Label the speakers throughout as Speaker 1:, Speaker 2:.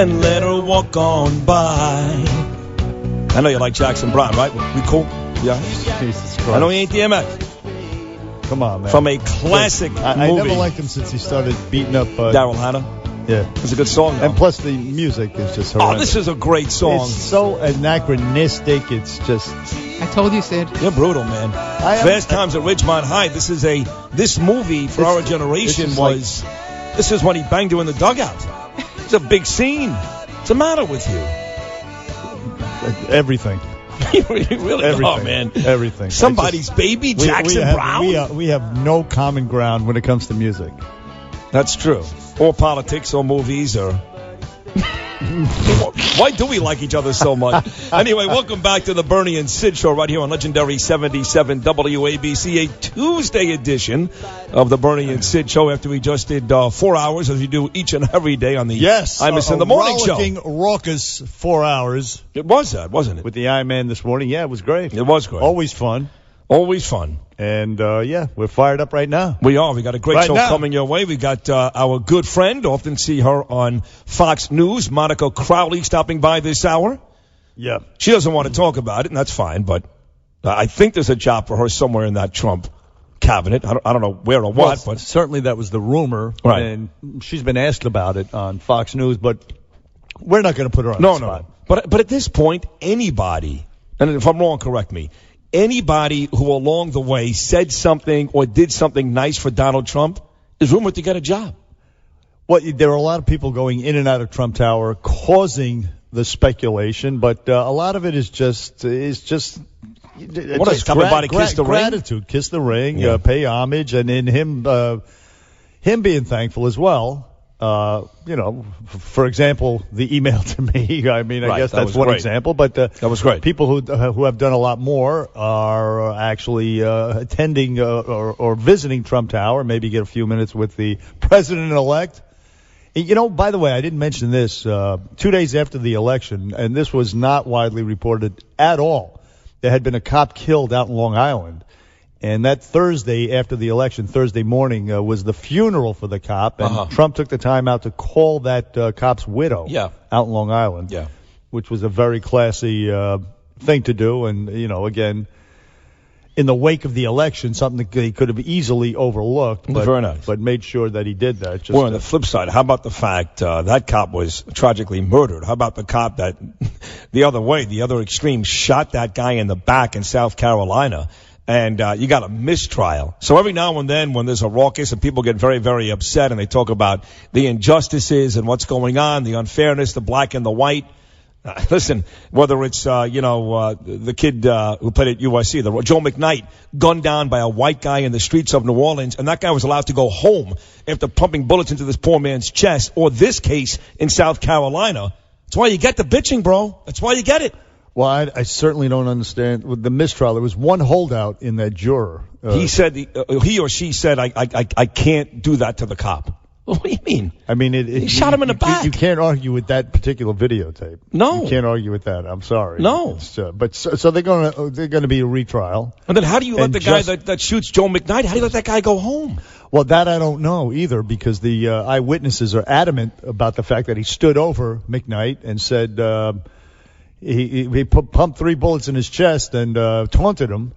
Speaker 1: and let her walk on by. I know you like Jackson Browne, right? We cool? Yeah.
Speaker 2: Jesus Christ.
Speaker 1: I know he ain't DMX.
Speaker 2: Come on, man.
Speaker 1: From a classic movie.
Speaker 2: I never liked him since he started beating up
Speaker 1: Daryl Hannah.
Speaker 2: Yeah.
Speaker 1: It's a good song, though.
Speaker 2: And plus the music is just horrendous.
Speaker 1: Oh, this is a great song.
Speaker 2: It's so anachronistic. It's just...
Speaker 3: I told you, Sid.
Speaker 1: You're brutal, man. Fast Times at Ridgemont High. This movie for our generation was... This is when he banged you in the dugout. It's a big scene. What's the matter with you?
Speaker 2: Everything.
Speaker 1: You really are, man.
Speaker 2: Everything.
Speaker 1: Somebody's baby, Jackson Browne.
Speaker 2: We have no common ground when it comes to music.
Speaker 1: That's true. Or politics or movies or... Why do we like each other so much? Anyway, welcome back to the Bernie and Sid Show right here on Legendary 77 WABC, a Tuesday edition of the Bernie and Sid Show after we just did 4 hours as we do each and every day on the Imus in the Morning Show.
Speaker 2: Raucous 4 hours.
Speaker 1: It was that, wasn't it?
Speaker 2: With the Iron this morning. Yeah, it was great.
Speaker 1: It was great.
Speaker 2: Always fun.
Speaker 1: Always fun.
Speaker 2: And, we're fired up right now.
Speaker 1: We are. We got a great show coming your way. We got our good friend, often see her on Fox News, Monica Crowley, stopping by this hour.
Speaker 2: Yeah.
Speaker 1: She doesn't want to talk about it, and that's fine, but I think there's a job for her somewhere in that Trump cabinet. I don't know where or what, but
Speaker 2: certainly that was the rumor.
Speaker 1: Right.
Speaker 2: And she's been asked about it on Fox News, but we're not going to put her on the spot.
Speaker 1: No. But at this point, anybody, and if I'm wrong, correct me, anybody who along the way said something or did something nice for Donald Trump is rumored to get a job.
Speaker 2: Well, there are a lot of people going in and out of Trump Tower causing the speculation, but a lot of it is just
Speaker 1: what is everybody kiss the ring?
Speaker 2: Gratitude, kiss the ring, pay homage, and in him being thankful as well. For example, the email to me. I mean, I guess that's one example, but
Speaker 1: that was great.
Speaker 2: People who have done a lot more are actually attending or visiting Trump Tower. Maybe get a few minutes with the president-elect. By the way, I didn't mention this. 2 days after the election, and this was not widely reported at all, there had been a cop killed out in Long Island. And that Thursday after the election, Thursday morning, was the funeral for the cop. And Trump took the time out to call that cop's widow out in Long Island, which was a very classy thing to do. And, again, in the wake of the election, something that he could have easily overlooked. But,
Speaker 1: very nice.
Speaker 2: But made sure that he did that.
Speaker 1: Well, on the flip side, how about the fact that cop was tragically murdered? How about the cop that the other extreme, shot that guy in the back in South Carolina? And you got a mistrial. So every now and then when there's a raucous and people get very, very upset and they talk about the injustices and what's going on, the unfairness, the black and the white. Listen, whether it's, the kid who played at USC, Joe McKnight, gunned down by a white guy in the streets of New Orleans, and that guy was allowed to go home after pumping bullets into this poor man's chest, or this case in South Carolina. That's why you get the bitching, bro. That's why you get it.
Speaker 2: Well, I certainly don't understand with the mistrial. There was one holdout in that juror.
Speaker 1: He said, he or she said, I can't do that to the cop. What do you mean?
Speaker 2: I mean,
Speaker 1: he shot him in the back.
Speaker 2: You can't argue with that particular videotape.
Speaker 1: No,
Speaker 2: you can't argue with that. I'm sorry.
Speaker 1: No,
Speaker 2: but they're gonna be a retrial.
Speaker 1: And then how do you let the guy that shoots Joe McKnight? How do you let that guy go home?
Speaker 2: Well, that I don't know either, because the eyewitnesses are adamant about the fact that he stood over McKnight and said. He pumped 3 bullets in his chest and taunted him,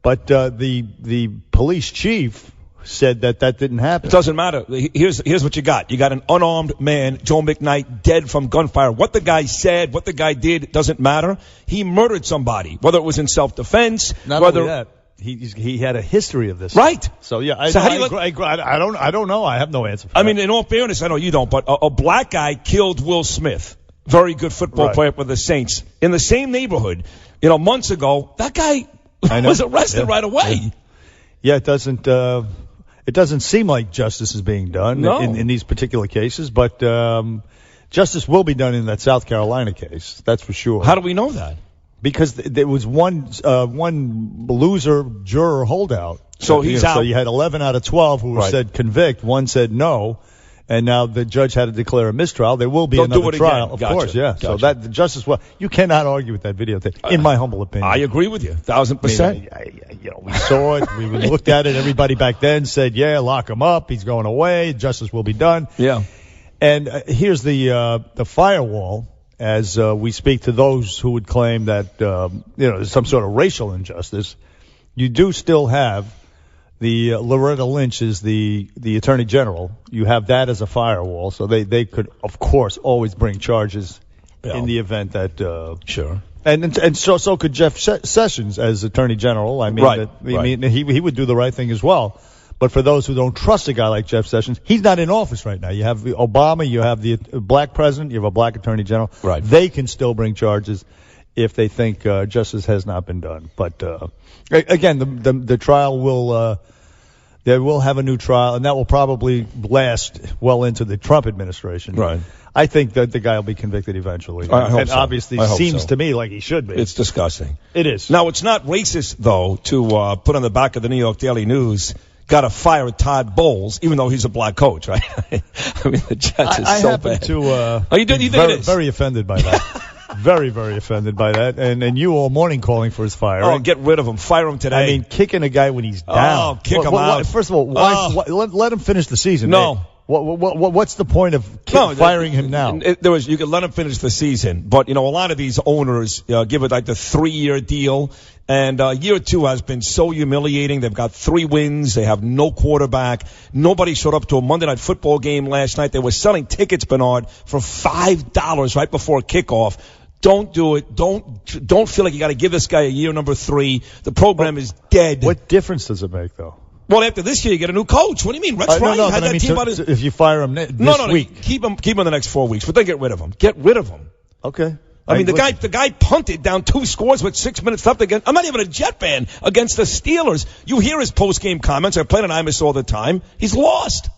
Speaker 2: but the police chief said that didn't happen.
Speaker 1: It doesn't matter. Here's what you got. You got an unarmed man, Joe McKnight, dead from gunfire. What the guy said, what the guy did, doesn't matter. He murdered somebody, whether it was in self-defense.
Speaker 2: Not only that, he had a history of this.
Speaker 1: Right.
Speaker 2: So yeah, I don't know. I have no answer for that.
Speaker 1: I mean, in all fairness, I know you don't, but a black guy killed Will Smith. Very good football player for the Saints. In the same neighborhood, months ago, that guy was arrested right away.
Speaker 2: Yeah, it doesn't seem like justice is being done in these particular cases, but justice will be done in that South Carolina case. That's for sure.
Speaker 1: How do we know that?
Speaker 2: Because there was one loser juror holdout.
Speaker 1: So he's out.
Speaker 2: So you had 11 out of 12 who said convict. One said no. And now the judge had to declare a mistrial. There will be another trial, of course. Yeah. Gotcha. So that the justice. Well, you cannot argue with that videotape, in my humble opinion.
Speaker 1: I agree with you,
Speaker 2: 1,000%. We saw it. We looked at it. Everybody back then said, "Yeah, lock him up. He's going away. Justice will be done."
Speaker 1: Yeah.
Speaker 2: And here's the firewall. As we speak to those who would claim that there's some sort of racial injustice, you do still have the Loretta Lynch is the Attorney General. You have that as a firewall, so they could, of course, always bring charges in the event that
Speaker 1: sure.
Speaker 2: And so could Jeff Sessions as Attorney General. I mean, he would do the right thing as well. But for those who don't trust a guy like Jeff Sessions, he's not in office right now. You have Obama, you have the black president, you have a black Attorney General.
Speaker 1: Right.
Speaker 2: They can still bring charges if they think justice has not been done. But again, the trial will they will have a new trial, and that will probably last well into the Trump administration.
Speaker 1: Right.
Speaker 2: I think that the guy will be convicted eventually.
Speaker 1: I hope
Speaker 2: and
Speaker 1: so.
Speaker 2: obviously seems to me like he should be.
Speaker 1: It's disgusting.
Speaker 2: It is.
Speaker 1: Now, it's not racist, though, to put on the back of the New York Daily News, got to fire Todd Bowles, even though he's a black coach, right? I mean, the Jets is so bad.
Speaker 2: You think it is? Very offended by that. Very, very offended by that. And you all morning calling for his firing.
Speaker 1: Oh, get rid of him. Fire him today.
Speaker 2: I mean, kicking a guy when he's down.
Speaker 1: Oh, kick him out.
Speaker 2: First of all, let him finish the season.
Speaker 1: No.
Speaker 2: Hey, what's the point of firing him now?
Speaker 1: You can let him finish the season, but a lot of these owners give it like the 3-year deal, and year 2 has been so humiliating. They've got 3 wins. They have no quarterback. Nobody showed up to a Monday Night Football game last night. They were selling tickets, Bernard, for $5 right before kickoff. Don't do it. Don't feel like you got to give this guy a year number 3. The program is dead.
Speaker 2: What difference does it make, though?
Speaker 1: Well, after this year, you get a new coach. What do you mean? Rex Ryan had that team on his...
Speaker 2: If you fire him this week.
Speaker 1: Keep him the next 4 weeks, but then get rid of him. Get rid of him.
Speaker 2: Okay.
Speaker 1: I mean, the guy punted down 2 scores with 6 minutes left again. I'm not even a Jet fan against the Steelers. You hear his post-game comments. I play on Imus all the time. He's lost.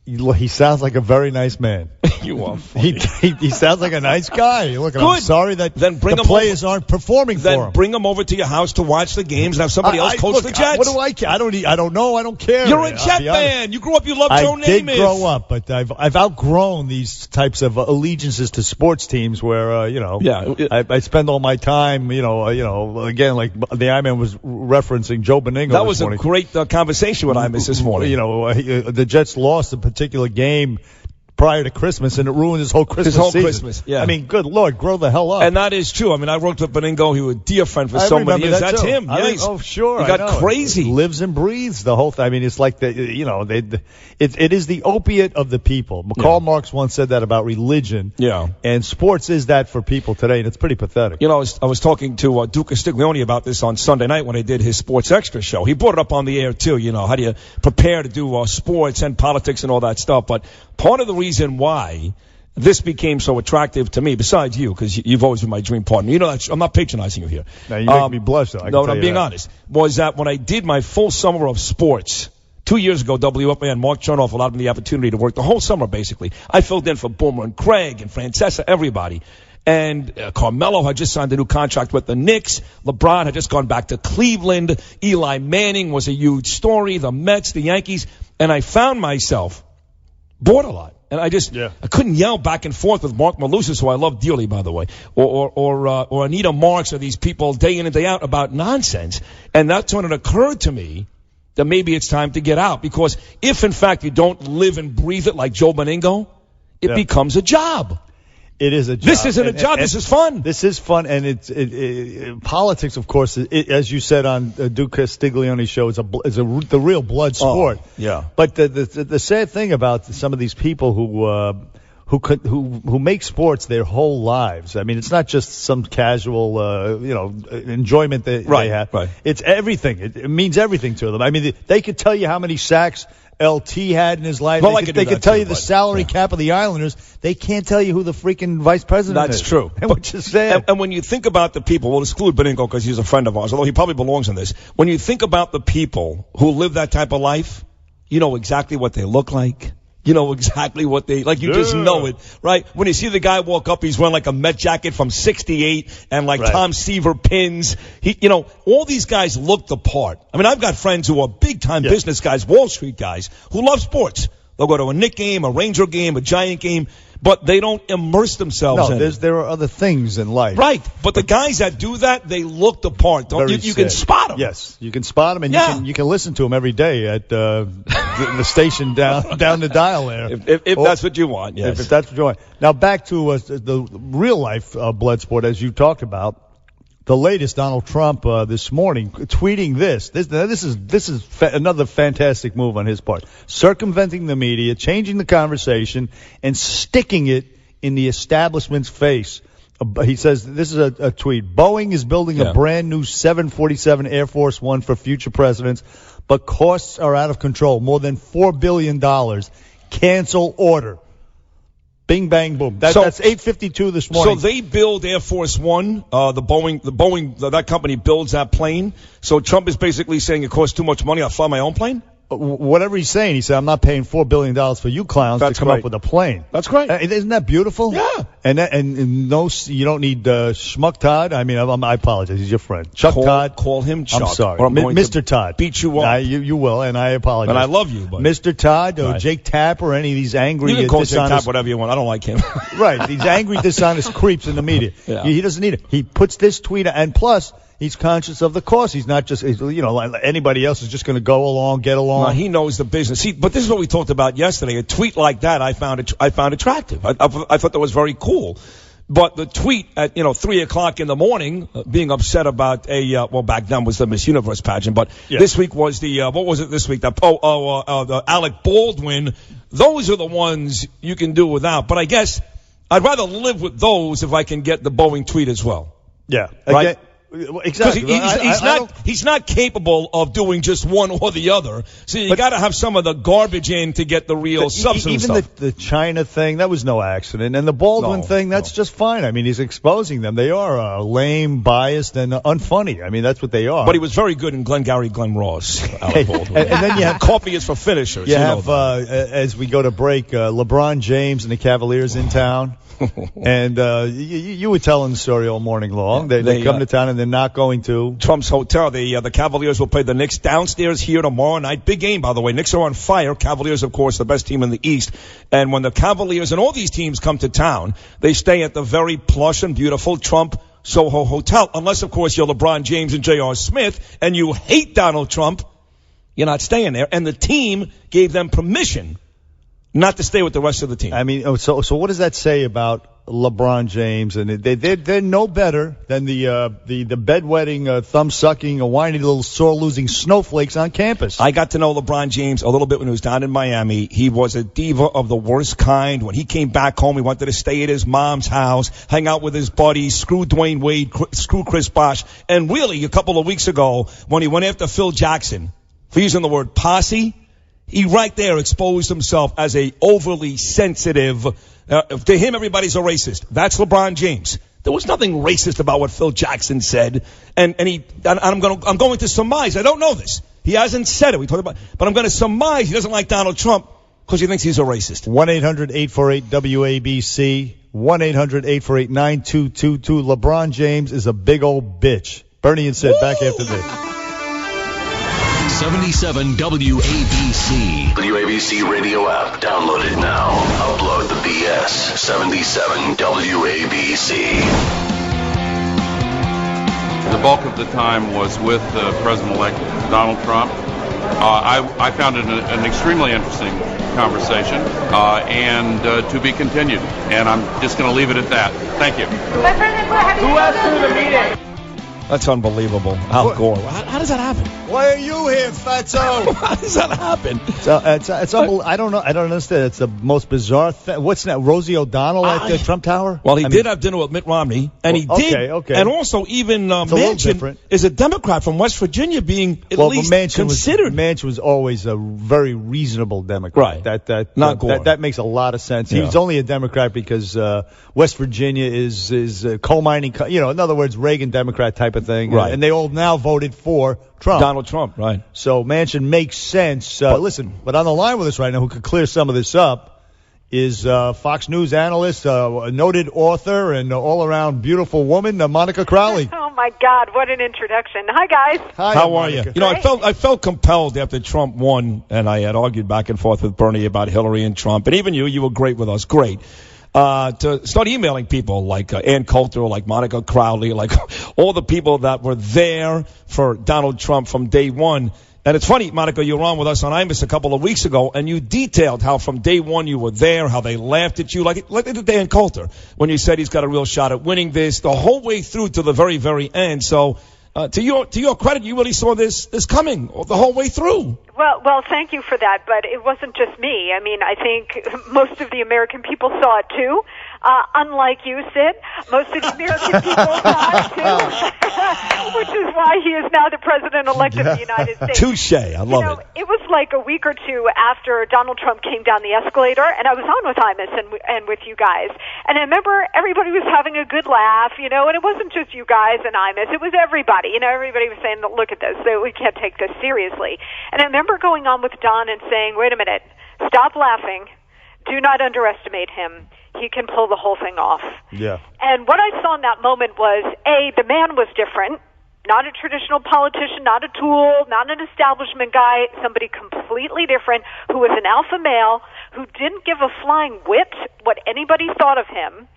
Speaker 2: He sounds like a very nice man.
Speaker 1: You are funny.
Speaker 2: He sounds like a nice guy. Look, I'm sorry that the players aren't performing for him.
Speaker 1: Then bring him over to your house to watch the games and have somebody else coach the Jets.
Speaker 2: What do I care? I don't know. I don't care.
Speaker 1: You're a Jet fan. You grew up. You loved Joe Namath.
Speaker 2: I did grow up, but I've outgrown these types of allegiances to sports teams where I spend all my time. Again, like the I-Man was referencing Joe Beningo.
Speaker 1: That was a great conversation with Imus this morning.
Speaker 2: The Jets lost a particular game prior to Christmas, and it ruined his whole Christmas season.
Speaker 1: Yeah.
Speaker 2: I mean, good Lord, grow the hell up.
Speaker 1: And that is true. I mean, I worked with Beningo. He was a dear friend for so many years. That's him.
Speaker 2: Sure.
Speaker 1: He got crazy.
Speaker 2: He lives and breathes the whole thing. I mean, it's like it is the opiate of the people. Karl Marx once said that about religion. Yeah. And sports is that for people today, and it's pretty pathetic.
Speaker 1: I was talking to Duke Castiglione about this on Sunday night when I did his Sports Extra show. He brought it up on the air, too. How do you prepare to do sports and politics and all that stuff? But part of the reason why this became so attractive to me, besides you, because you've always been my dream partner. I'm not patronizing you here.
Speaker 2: Now, you make me blush, though.
Speaker 1: I'm being honest. Was that when I did my full summer of sports 2 years ago, WFAN, Mark Chernoff allowed me the opportunity to work the whole summer, basically. I filled in for Boomer and Craig and Francesa, everybody. And Carmelo had just signed a new contract with the Knicks. LeBron had just gone back to Cleveland. Eli Manning was a huge story. The Mets, the Yankees. And I found myself bored a lot. And I couldn't yell back and forth with Mark Malusis, who I love dearly, by the way, or Anita Marks, or these people day in and day out about nonsense. And that's when it occurred to me that maybe it's time to get out. Because if, in fact, you don't live and breathe it like Joe Beningo, it becomes a job.
Speaker 2: It is a job.
Speaker 1: This isn't a job. This is fun.
Speaker 2: This is fun, and politics, of course, as you said on Duke Castiglione's show, is the real blood sport.
Speaker 1: Oh, yeah.
Speaker 2: But the sad thing about some of these people who make sports their whole lives. I mean, it's not just some casual, enjoyment that they have. Right. It's everything. It means everything to them. I mean, they could tell you how many sacks LT had in his life.
Speaker 1: Well,
Speaker 2: they could tell you the salary cap of the Islanders. They can't tell you who the freaking vice president is.
Speaker 1: That's true.
Speaker 2: Which is sad.
Speaker 1: And when you think about the people, we'll exclude Beningo because he's a friend of ours, although he probably belongs in this. When you think about the people who live that type of life, you know exactly what they look like. You know exactly what they, like, you just know it, right? When you see the guy walk up, he's wearing like a Met jacket from 68 and like Tom Seaver pins. All these guys look the part. I mean, I've got friends who are big time business guys, Wall Street guys, who love sports. They'll go to a Knick game, a Ranger game, a Giant game, but they don't immerse themselves in it.
Speaker 2: There are other things in life.
Speaker 1: Right. But the guys that do that, they look the part. You can spot them.
Speaker 2: Yes. You can spot them, and you can listen to them every day at the station down the dial there.
Speaker 1: If that's what you want, yes.
Speaker 2: If that's what you want. Now back to the real life blood sport, as you talked about. The latest, Donald Trump this morning tweeting this. This is another fantastic move on his part. Circumventing the media, changing the conversation, and sticking it in the establishment's face. He says, this is a tweet, Boeing is building a brand new 747 Air Force One for future presidents, but costs are out of control. More than $4 billion. Cancel order. Bing, bang, boom. That's 8:52 this morning.
Speaker 1: So they build Air Force One. The Boeing, that company builds that plane. So Trump is basically saying it costs too much money. I'll fly my own plane.
Speaker 2: Whatever he's saying, he said, I'm not paying $4 billion for you clowns to come up with a plane.
Speaker 1: That's great.
Speaker 2: Isn't that beautiful?
Speaker 1: Yeah.
Speaker 2: And no, you don't need Schmuck Todd. I mean, I apologize. He's your friend. Todd.
Speaker 1: Call him Chuck.
Speaker 2: I'm sorry.
Speaker 1: Or I'm going
Speaker 2: Mr. Todd.
Speaker 1: Beat you up.
Speaker 2: You will, and I apologize.
Speaker 1: And I love you. But.
Speaker 2: Mr. Todd or Jake Tapp or any of these angry,
Speaker 1: you can call
Speaker 2: dishonest...
Speaker 1: Jake Tapp whatever you want. I don't like him.
Speaker 2: Right. These angry, dishonest creeps in the media. Yeah. He doesn't need it. He puts this tweet, and plus... He's conscious of the cost. He's not just, like anybody else is just going to go along, get along.
Speaker 1: No, he knows the business. But this is what we talked about yesterday. A tweet like that I found attractive. I thought that was very cool. But the tweet at 3:00 in the morning, being upset about back then was the Miss Universe pageant, but this week was the what was it this week? The Alec Baldwin. Those are the ones you can do without. But I guess I'd rather live with those if I can get the Boeing tweet as well.
Speaker 2: Yeah,
Speaker 1: right.
Speaker 2: Exactly.
Speaker 1: He's not capable of doing just one or the other. So you got to have some of the garbage in to get the real substance.
Speaker 2: Even the China thing, that was no accident, and the Baldwin thing, that's just fine. I mean, he's exposing them. They are lame, biased, and unfunny. I mean, that's what they are.
Speaker 1: But he was very good in Glenn Ross. Alec Baldwin.
Speaker 2: And then you have
Speaker 1: coffee is for finishers.
Speaker 2: You have as we go to break, LeBron James and the Cavaliers in town. And you were telling the story all morning long. They come to town and they're not going to
Speaker 1: Trump's hotel. The Cavaliers will play the Knicks downstairs here tomorrow night. Big game, by the way. Knicks are on fire. Cavaliers, of course, the best team in the East. And when the Cavaliers and all these teams come to town, they stay at the very plush and beautiful Trump Soho Hotel. Unless, of course, you're LeBron James and J.R. Smith and you hate Donald Trump, you're not staying there. And the team gave them permission not to stay with the rest of the team.
Speaker 2: I mean, so what does that say about LeBron James? And they're no better than the bedwetting, thumb-sucking, whiny little sore-losing snowflakes on campus.
Speaker 1: I got to know LeBron James a little bit when he was down in Miami. He was a diva of the worst kind. When he came back home, he wanted to stay at his mom's house, hang out with his buddies, screw Dwayne Wade, screw Chris Bosh. And really, a couple of weeks ago, when he went after Phil Jackson for using the word posse, he right there exposed himself as a overly sensitive. To him, everybody's a racist. That's LeBron James. There was nothing racist about what Phil Jackson said, and I'm going to surmise. I don't know this. He hasn't said it. We talked about, but I'm going to surmise he doesn't like Donald Trump because he thinks he's a racist.
Speaker 2: 1-800-848-WABC. 1-800-848-9222. LeBron James is a big old bitch. Bernie and Sid back after this.
Speaker 3: 77 WABC. WABC radio app. Download it now. Upload the BS. 77 WABC.
Speaker 4: The bulk of the time was with President-elect Donald Trump. I found it an extremely interesting conversation and to be continued. And I'm just going to leave it at that. Thank you.
Speaker 5: Who else through the meeting?
Speaker 1: That's unbelievable. Al Gore. How does that happen?
Speaker 2: Why are you here, fatso?
Speaker 1: How does that happen?
Speaker 2: It's unbelievable. I don't know. I don't understand. It's the most bizarre thing. What's that? Rosie O'Donnell at the Trump Tower?
Speaker 1: Well, he did have dinner with Mitt Romney, and he did. Okay. And also, even Manchin is a Democrat from West Virginia, being at least considered.
Speaker 2: Manchin was always a very reasonable Democrat.
Speaker 1: Right. Not Gore.
Speaker 2: That makes a lot of sense. Yeah. He was only a Democrat because West Virginia is coal mining. In other words, Reagan Democrat type of thing.
Speaker 1: Right.
Speaker 2: And they all now voted for Trump.
Speaker 1: Donald Trump, right.
Speaker 2: So Manchin makes sense. Listen, but on the line with us right now, who could clear some of this up, is Fox News analyst, a noted author, and all-around beautiful woman, Monica Crowley.
Speaker 6: Oh, my God, what an introduction. Hi, guys.
Speaker 2: Hi,
Speaker 1: how are you? I felt compelled after Trump won, and I had argued back and forth with Bernie about Hillary and Trump, and even you were great with us, great. To start emailing people like Ann Coulter, like Monica Crowley, like all the people that were there for Donald Trump from day one. And it's funny, Monica, you were on with us on Imus a couple of weeks ago, and you detailed how from day one you were there, how they laughed at you, like they did Dan Coulter, when you said he's got a real shot at winning this, the whole way through to the very, very end. So to your credit, you really saw this coming the whole way through.
Speaker 6: Well, thank you for that, but it wasn't just me. I mean, I think most of the American people saw it too. Unlike you, Sid, most of the American people saw it too, which is why he is now the president-elect of the United States.
Speaker 1: Touche, I love it.
Speaker 6: It was like a week or two after Donald Trump came down the escalator, and I was on with Imus and with you guys. And I remember everybody was having a good laugh, and it wasn't just you guys and Imus, it was everybody. Everybody was saying, look at this, we can't take this seriously. And I remember going on with Don and saying, wait a minute, stop laughing. Do not underestimate him. He can pull the whole thing off.
Speaker 2: Yeah.
Speaker 6: And what I saw in that moment was, A, the man was different. Not a traditional politician, not a tool, not an establishment guy, somebody completely different who was an alpha male, who didn't give a flying whit what anybody thought of him,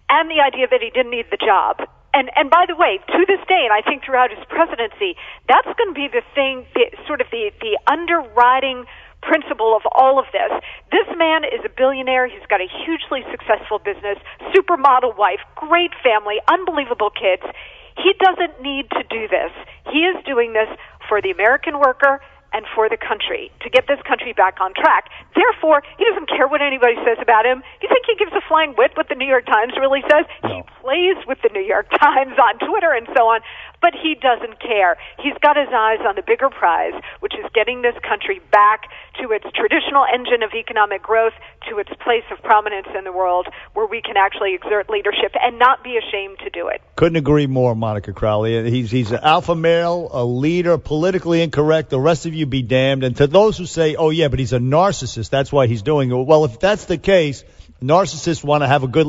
Speaker 6: and the idea that he didn't need the job. And by the way, to this day, and I think throughout his presidency, that's going to be the thing, the underwriting principle of all of this. This man is a billionaire. He's got a hugely successful business, supermodel wife, great family, unbelievable kids. He doesn't need to do this. He is doing this for the American worker and for the country, to get this country back on track. Therefore, he doesn't care what anybody says about him. You think he gives a flying whit what the New York Times really says? No. He plays with the New York Times on Twitter and so on, but he doesn't care. He's got his eyes on the bigger prize, which is getting this country back to its traditional engine of economic growth, to its place of prominence in the world, where we can actually exert leadership and not be ashamed to do it.
Speaker 2: Couldn't agree more, Monica Crowley. He's an alpha male, a leader, politically incorrect. The rest of you be damned. And to those who say, oh, yeah, but he's a narcissist, that's why he's doing it. Well, if that's the case, narcissists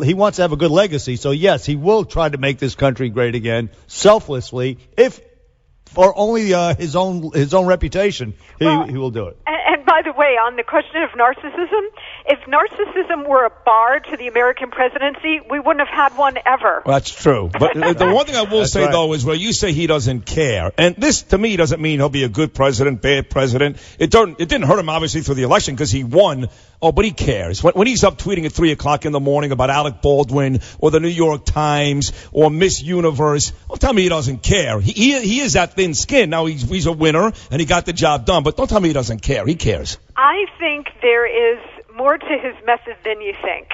Speaker 2: he wants to have a good legacy. So, yes, he will try to make this country great again, selflessly, if for only his own reputation, he will do it.
Speaker 6: And by the way, on the question of narcissism, if narcissism were a bar to the American presidency, we wouldn't have had one ever.
Speaker 1: Well, that's true. But the one thing I will say, though, is where you say he doesn't care. And this, to me, doesn't mean he'll be a good president, bad president. It didn't hurt him, obviously, through the election because he won. Oh, but he cares. When he's up tweeting at 3 o'clock in the morning about Alec Baldwin or the New York Times or Miss Universe, don't tell me he doesn't care. He is that thin skin. Now, he's a winner, and he got the job done. But don't tell me he doesn't care. He cares.
Speaker 6: I think there is more to his method than you think.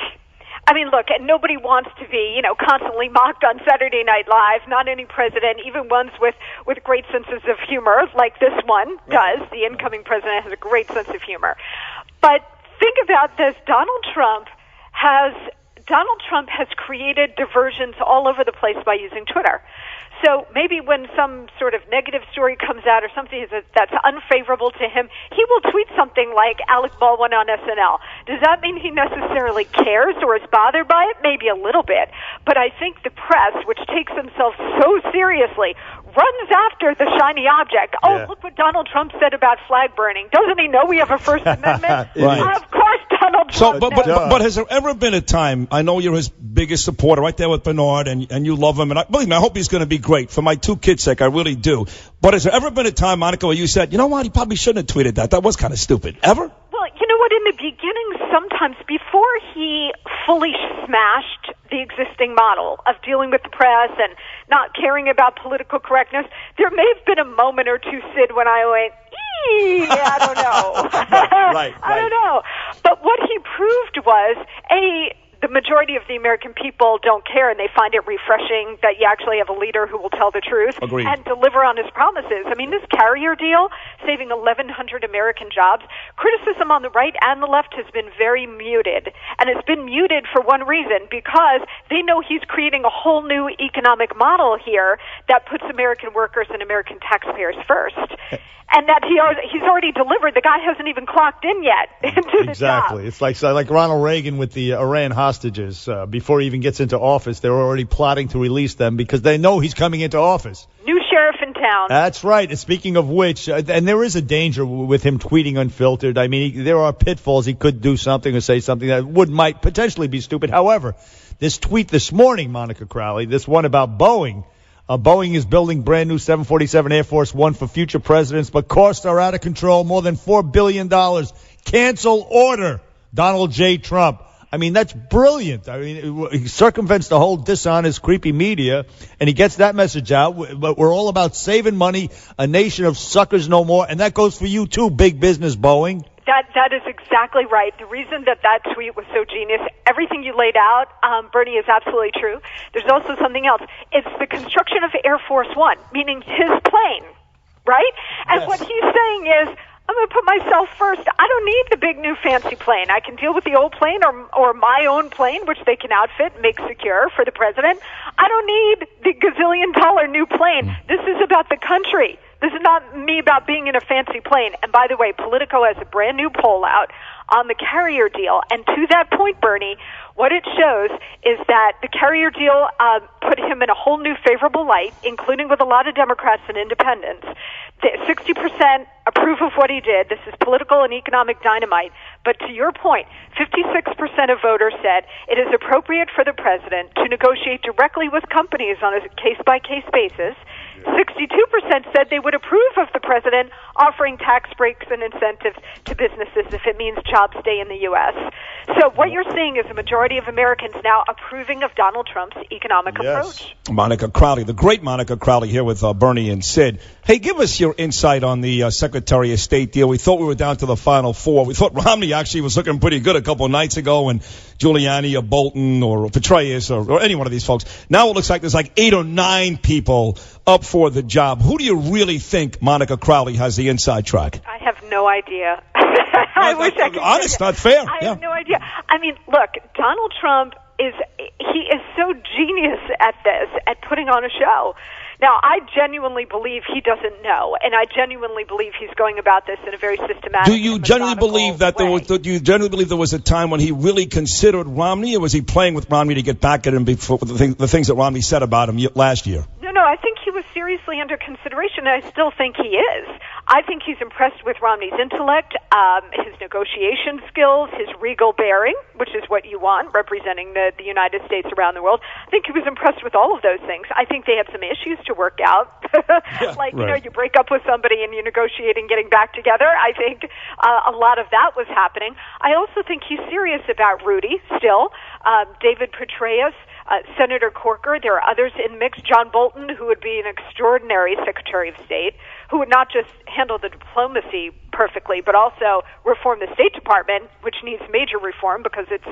Speaker 6: I mean, look, and nobody wants to be, constantly mocked on Saturday Night Live. Not any president, even ones with great senses of humor, like this one does. The incoming president has a great sense of humor. But think about this. Donald Trump has created diversions all over the place by using Twitter. So maybe when some sort of negative story comes out or something that's unfavorable to him, he will tweet something like Alec Baldwin on SNL. Does that mean he necessarily cares or is bothered by it? Maybe a little bit. But I think the press, which takes themselves so seriously, runs after the shiny object. Oh, yeah. Look what Donald Trump said about flag burning. Doesn't he know we have a First Amendment?
Speaker 1: Right.
Speaker 6: Of course Donald Trump knows.
Speaker 1: But has there ever been a time, I know you're his biggest supporter right there with Bernard, and you love him, and believe me, I hope he's going to be great. For my 2 kids' sake, I really do. But has there ever been a time, Monica, where you said, you know what, he probably shouldn't have tweeted that. That was kind of stupid. Ever?
Speaker 6: Well, you know what, in the beginning, sometimes before he fully smashed the existing model of dealing with the press and not caring about political correctness, there may have been a moment or two, Sid, when I went, I don't know.
Speaker 2: Right.
Speaker 6: I don't know. But what he proved was, the majority of the American people don't care, and they find it refreshing that you actually have a leader who will tell the truth and deliver on his promises. I mean, this carrier deal, saving 1,100 American jobs, criticism on the right and the left has been very muted. And it's been muted for one reason, because they know he's creating a whole new economic model here that puts American workers and American taxpayers first. And that he's already delivered. The guy hasn't even clocked in yet into the
Speaker 2: Exactly.
Speaker 6: job.
Speaker 2: It's like Ronald Reagan with the Iran hostages. Before he even gets into office, they're already plotting to release them because they know he's coming into office.
Speaker 6: New sheriff in town.
Speaker 2: That's right. And speaking of which, and there is a danger with him tweeting unfiltered. I mean, there are pitfalls. He could do something or say something that might potentially be stupid. However, this tweet this morning, Monica Crowley, this one about Boeing, Boeing is building brand new 747 Air Force One for future presidents, but costs are out of control, more than $4 billion. Cancel order, Donald J. Trump. I mean, that's brilliant. I mean, he circumvents the whole dishonest, creepy media, and he gets that message out. But we're all about saving money, a nation of suckers no more, and that goes for you too, big business, Boeing.
Speaker 6: That is exactly right. The reason that tweet was so genius, everything you laid out, Bernie, is absolutely true. There's also something else. It's the construction of Air Force One, meaning his plane, right? And what he's saying is, I'm going to put myself first. I don't need the big new fancy plane. I can deal with the old plane or my own plane, which they can outfit and make secure for the president. I don't need the gazillion-dollar new plane. This is about the country. This is not me about being in a fancy plane. And by the way, Politico has a brand new poll out on the carrier deal. And to that point, Bernie, what it shows is that the carrier deal put him in a whole new favorable light, including with a lot of Democrats and independents. 60% approve of what he did. This is political and economic dynamite. But to your point, 56% of voters said it is appropriate for the president to negotiate directly with companies on a case-by-case basis. 62% said they would approve of the president offering tax breaks and incentives to businesses if it means jobs stay in the U.S. So what you're seeing is a majority of Americans now approving of Donald Trump's economic approach.
Speaker 1: Monica Crowley, the great Monica Crowley here with Bernie and Sid. Hey, give us your insight on the Secretary of State deal. We thought we were down to the final four. We thought Romney actually was looking pretty good a couple of nights ago, and Giuliani or Bolton or Petraeus or any one of these folks. Now it looks like there's like 8 or 9 people up for the job. Who do you really think Monica Crowley has the inside track?
Speaker 6: I have no idea. I wish I could.
Speaker 1: Honest, not fair.
Speaker 6: I have no idea. I mean, look, Donald Trump is so genius at this, at putting on a show. Now, I genuinely believe he doesn't know, and I genuinely believe he's going about this in a very systematic.
Speaker 1: Do you genuinely believe that do you genuinely believe there was a time when he really considered Romney, or was he playing with Romney to get back at him before the things that Romney said about him last year?
Speaker 6: No, I think he was seriously under consideration, and I still think he is. I think he's impressed with Romney's intellect, his negotiation skills, his regal bearing, which is what you want, representing the United States around the world. I think he was impressed with all of those things. I think they had some issues to work out. You break up with somebody and you negotiate and getting back together. I think a lot of that was happening. I also think he's serious about Rudy still. David Petraeus, Senator Corker, there are others in the mix. John Bolton, who would be an extraordinary Secretary of State, who would not just handle the diplomacy perfectly, but also reform the State Department, which needs major reform because it's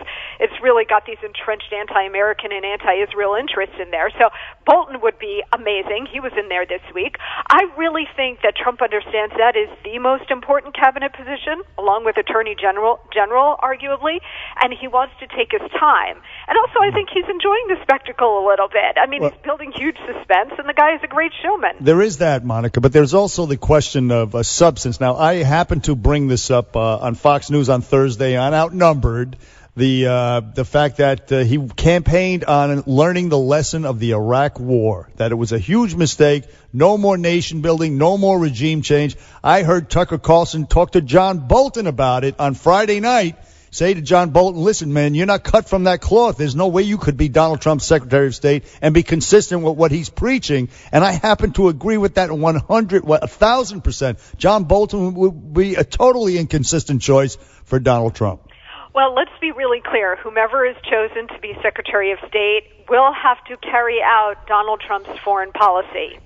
Speaker 6: really got these entrenched anti-American and anti-Israel interests in there. So Bolton would be amazing. He was in there this week. I really think that Trump understands that is the most important cabinet position, along with Attorney General, arguably, and he wants to take his time. And also, I think he's enjoying the spectacle a little bit. I mean, he's building huge suspense, and the guy is a great showman.
Speaker 2: There is that, Monica, but there's also the question of substance. Now, I happened to bring this up on Fox News on Thursday on Outnumbered, the fact that he campaigned on learning the lesson of the Iraq War, that it was a huge mistake, no more nation building, no more regime change. I heard Tucker Carlson talk to John Bolton about it on Friday night. Say to John Bolton, listen, man, you're not cut from that cloth. There's no way you could be Donald Trump's Secretary of State and be consistent with what he's preaching. And I happen to agree with that 1,000%. John Bolton would be a totally inconsistent choice for Donald Trump.
Speaker 6: Well, let's be really clear. Whomever is chosen to be Secretary of State will have to carry out Donald Trump's foreign policy.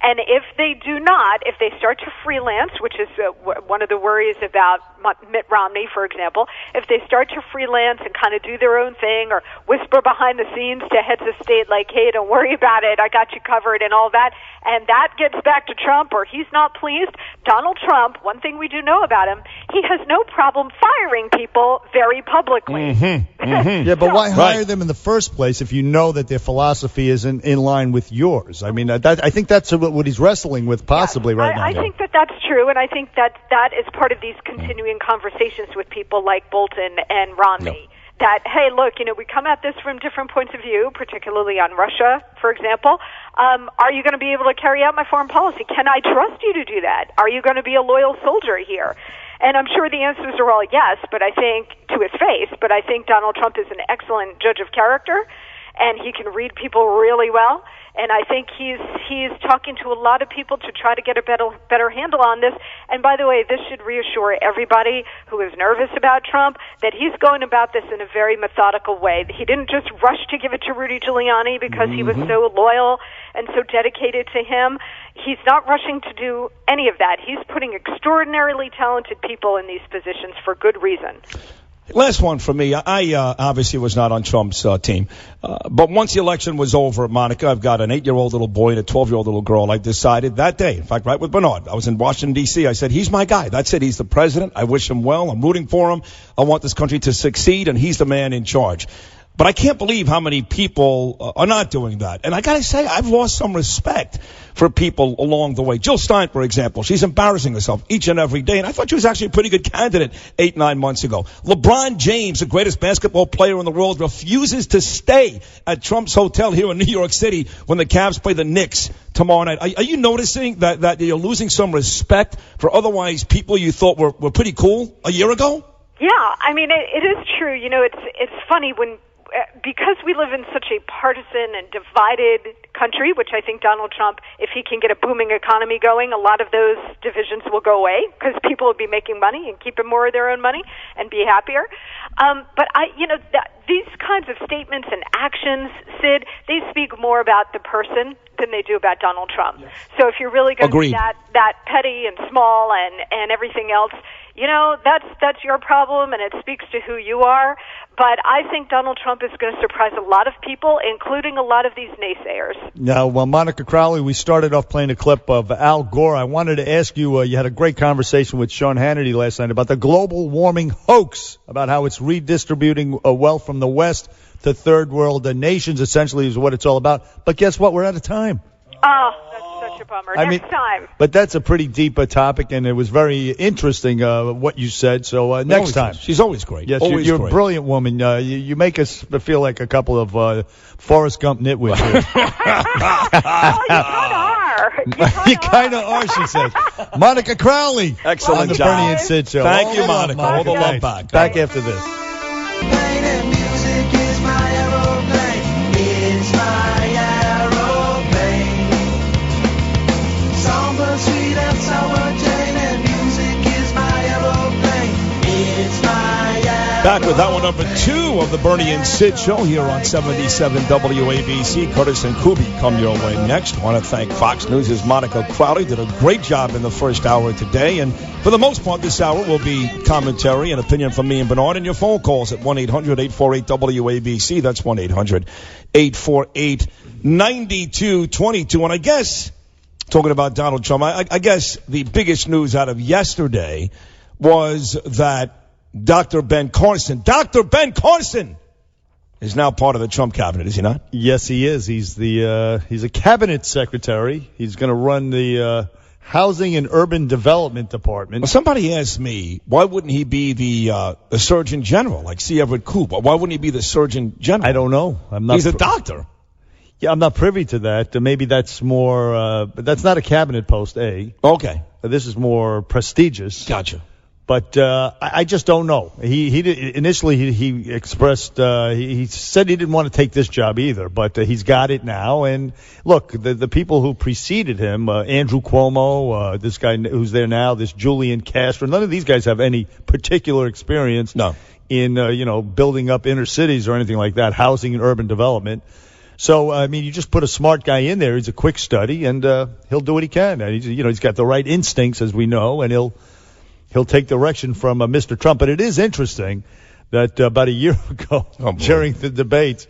Speaker 6: And if they do not, if they start to freelance, which is one of the worries about Mitt Romney, for example, if they start to freelance and kind of do their own thing or whisper behind the scenes to heads of state like, hey, don't worry about it, I got you covered and all that, and that gets back to Trump or he's not pleased, Donald Trump, one thing we do know about him, he has no problem firing people very publicly.
Speaker 2: Yeah, but why hire them in the first place if you know that their philosophy isn't in line with yours? I mean, I think that's what he's wrestling with possibly right now.
Speaker 6: I think that's true, and I think that is part of these continuing conversations with people like Bolton and Romney. That, hey, look, we come at this from different points of view, particularly on Russia, for example. Are you going to be able to carry out my foreign policy? Can I trust you to do that? Are you going to be a loyal soldier here? And I'm sure the answers are all yes, but I think, to his face, but I think Donald Trump is an excellent judge of character. and he can read people really well. And I think he's talking to a lot of people to try to get a better handle on this. And by the way, this should reassure everybody who is nervous about Trump that he's going about this in a very methodical way. He didn't just rush to give it to Rudy Giuliani because he was so loyal and so dedicated to him. He's not rushing to do any of that. He's putting extraordinarily talented people in these positions for good reason.
Speaker 1: Last one for me. I obviously was not on Trump's team. But once the election was over, Monica, I've got an 8-year-old little boy and a 12-year-old little girl. I decided that day, in fact, right with Bernard, I was in Washington, D.C. I said, he's my guy. That's it. He's the president. I wish him well. I'm rooting for him. I want this country to succeed, and he's the man in charge. But I can't believe how many people are not doing that. And I got to say, I've lost some respect for people along the way. Jill Stein, for example, she's embarrassing herself each and every day. And I thought she was actually a pretty good candidate 8-9 months ago. LeBron James, the greatest basketball player in the world, refuses to stay at Trump's hotel here in New York City when the Cavs play the Knicks tomorrow night. Are you noticing that you're losing some respect for otherwise people you thought were pretty cool a year ago?
Speaker 6: Yeah, I mean, it is true. You know, it's funny when... because we live in such a partisan and divided country, which I think Donald Trump, if he can get a booming economy going, a lot of those divisions will go away because people will be making money and keeping more of their own money and be happier. But these kinds of statements and actions, Sid, they speak more about the person than they do about Donald Trump. Yes. So if you're really going to be that petty and small and everything else, you know, that's your problem, and it speaks to who you are. But I think Donald Trump is going to surprise a lot of people, including a lot of these naysayers.
Speaker 2: Now, Monica Crowley, we started off playing a clip of Al Gore. I wanted to ask you, you had a great conversation with Sean Hannity last night about the global warming hoax, about how it's redistributing wealth from the West to third world nations, essentially, is what it's all about. But guess what? We're out of time.
Speaker 6: Oh, that's such a bummer. Next time.
Speaker 2: But that's a pretty deep topic, and it was very interesting what you said. So next time.
Speaker 1: She's always great.
Speaker 2: Yes,
Speaker 1: always
Speaker 2: you're
Speaker 1: great.
Speaker 2: A brilliant woman. You make us feel like a couple of Forrest Gump nitwits here.
Speaker 6: Oh, you kind of are.
Speaker 2: You kind of are, she says. Monica Crowley.
Speaker 1: Excellent
Speaker 2: on the
Speaker 1: job.
Speaker 2: Bernie and Sid Show.
Speaker 1: Thank you, Monica. All the love back.
Speaker 2: Back after this.
Speaker 1: Back with hour number 2 of the Bernie and Sid Show here on 77 WABC. Curtis and Kubi come your way next. I want to thank Fox News' Monica Crowley. Did a great job in the first hour today. And for the most part, this hour will be commentary and opinion from me and Bernard. And your phone calls at 1-800-848-WABC. That's 1-800-848-9222. And I guess, talking about Donald Trump, I guess the biggest news out of yesterday was that Dr. Ben Carson is now part of the Trump cabinet, is he not?
Speaker 2: Yes, he is. He's a cabinet secretary. He's going to run the Housing and Urban Development Department.
Speaker 1: Well, somebody asked me, why wouldn't he be the Surgeon General, like C. Everett Koop? Why wouldn't he be the Surgeon General?
Speaker 2: I don't know.
Speaker 1: He's a doctor.
Speaker 2: Yeah, I'm not privy to that. Maybe that's more, but that's not a cabinet post, A.
Speaker 1: Okay.
Speaker 2: This is more prestigious.
Speaker 1: Gotcha.
Speaker 2: But I just don't know. Initially he expressed he said he didn't want to take this job either, but he's got it now. And look, the people who preceded him, Andrew Cuomo, this guy who's there now, this Julian Castro, none of these guys have any particular experience in building up inner cities or anything like that, housing and urban development. So, I mean, you just put a smart guy in there. He's a quick study, and he'll do what he can. And he's got the right instincts, as we know, and he'll take direction from Mr. Trump. But it is interesting that about a year ago, during the debates,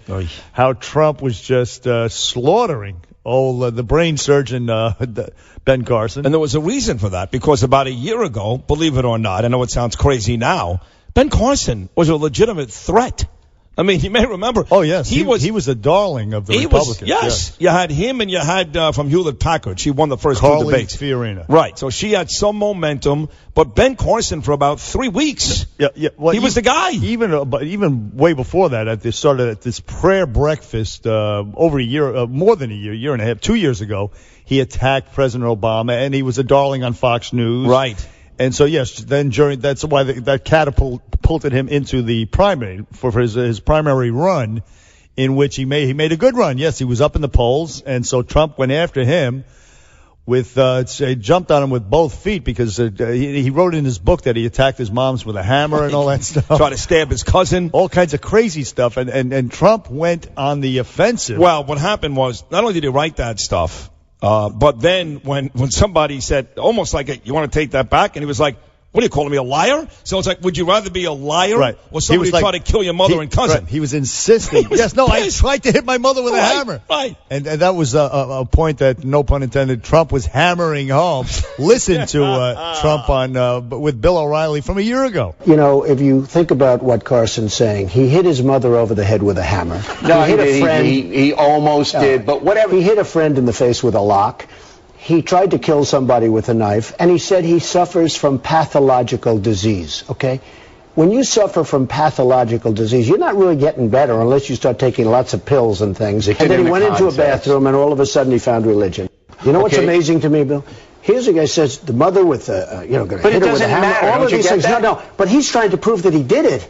Speaker 2: how Trump was just slaughtering the brain surgeon, Ben Carson.
Speaker 1: And there was a reason for that, because about a year ago, believe it or not, I know it sounds crazy now, Ben Carson was a legitimate threat. I mean, you may remember.
Speaker 2: Oh, yes. He was a darling of the Republicans.
Speaker 1: Yes. You had him, and you had from Hewlett-Packard. She won the first
Speaker 2: Crowley
Speaker 1: two debates.
Speaker 2: Fiorina.
Speaker 1: Right. So she had some momentum. But Ben Carson, for about 3 weeks,
Speaker 2: well,
Speaker 1: he was the guy.
Speaker 2: Even way before that, they started at this prayer breakfast over a year, more than a year and a half, 2 years ago. He attacked President Obama, and he was a darling on Fox News.
Speaker 1: Right.
Speaker 2: And so, yes, then that's why that catapulted him into the primary for his primary run in which he made a good run. Yes, he was up in the polls, and so Trump went after him with jumped on him with both feet because he wrote in his book that he attacked his moms with a hammer and all that stuff.
Speaker 1: Tried to stab his cousin.
Speaker 2: All kinds of crazy stuff, and Trump went on the offensive.
Speaker 1: Well, what happened was, not only did he write that stuff, but then when somebody said, almost like, you want to take that back? And he was like, what are you calling me, a liar? So it's like, would you rather be a liar or somebody who tried to kill your mother and cousin?
Speaker 2: Right. He was insisting. I tried to hit my mother with a hammer.
Speaker 1: Right.
Speaker 2: And that was a point that, no pun intended, Trump was hammering home. Listen to Trump with Bill O'Reilly from a year ago.
Speaker 7: You know, if you think about what Carson's saying, he hit his mother over the head with a hammer.
Speaker 8: No, he almost did, but whatever.
Speaker 7: He hit a friend in the face with a lock. He tried to kill somebody with a knife, and he said he suffers from pathological disease, okay? When you suffer from pathological disease, you're not really getting better unless you start taking lots of pills and things. And then he went into a bathroom, and all of a sudden he found religion. You know what's amazing to me, Bill? Here's a guy says the mother with going to hit her with a hammer. All of these things. No, but he's trying to prove that he did it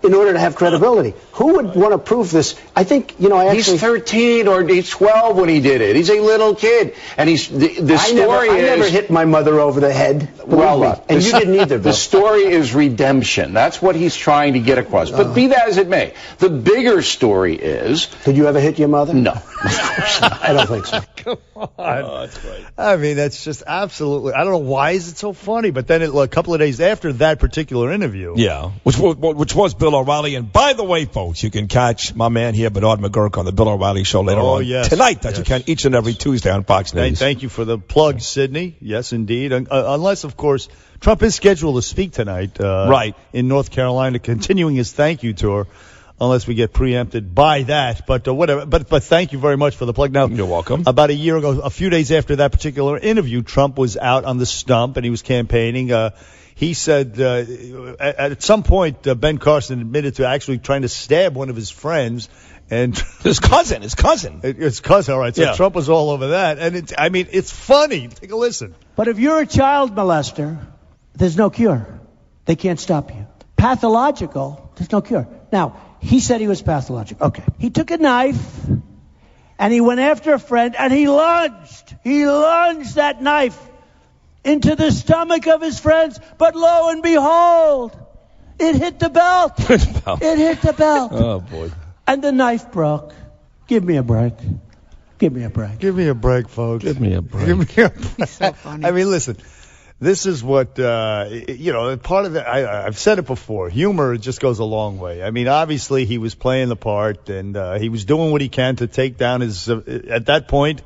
Speaker 7: in order to have credibility. Who would want to prove this? I think,
Speaker 8: he's 13 or he's 12 when he did it. He's a little kid. And I
Speaker 7: never hit my mother over the head. And you didn't either, Bill.
Speaker 8: The story is redemption. That's what he's trying to get across. But be that as it may, the bigger story is...
Speaker 7: Did you ever hit your mother?
Speaker 8: No. Of course not.
Speaker 7: I don't think so.
Speaker 2: Come on. Oh, that's great. I mean, that's just absolutely... I don't know why is it so funny, but then a couple of days after that particular interview...
Speaker 1: Yeah, which was Bill O'Reilly. And by the way, folks, you can catch my man here, Bernard McGurk, on the Bill O'Reilly Show later on tonight, that you can each and every Tuesday on Fox News.
Speaker 2: Thank you for the plug, Sydney. Yes, indeed. Unless, of course, Trump is scheduled to speak tonight in North Carolina, continuing his thank you tour, unless we get preempted by that. But whatever. But thank you very much for the plug. Now,
Speaker 1: you're welcome.
Speaker 2: About a year ago, a few days after that particular interview, Trump was out on the stump and he was campaigning. He said at some point Ben Carson admitted to actually trying to stab one of his friends. And
Speaker 1: his cousin. His cousin,
Speaker 2: all right. So Trump was all over that. And it's funny. Take a listen.
Speaker 9: But if you're a child molester, there's no cure. They can't stop you. Pathological, there's no cure. Now, he said he was pathological. Okay. He took a knife and he went after a friend and he lunged that knife into the stomach of his friends, but lo and behold, it hit the belt. It hit the belt.
Speaker 1: Oh, boy.
Speaker 9: And the knife broke. Give me a break. Give me a break.
Speaker 2: Give me a break, folks.
Speaker 1: Give me a break.
Speaker 2: Give me a break. So funny. I mean, listen, this is what, part of the, I've said it before, humor just goes a long way. I mean, obviously he was playing the part and he was doing what he can to take down his, at that point,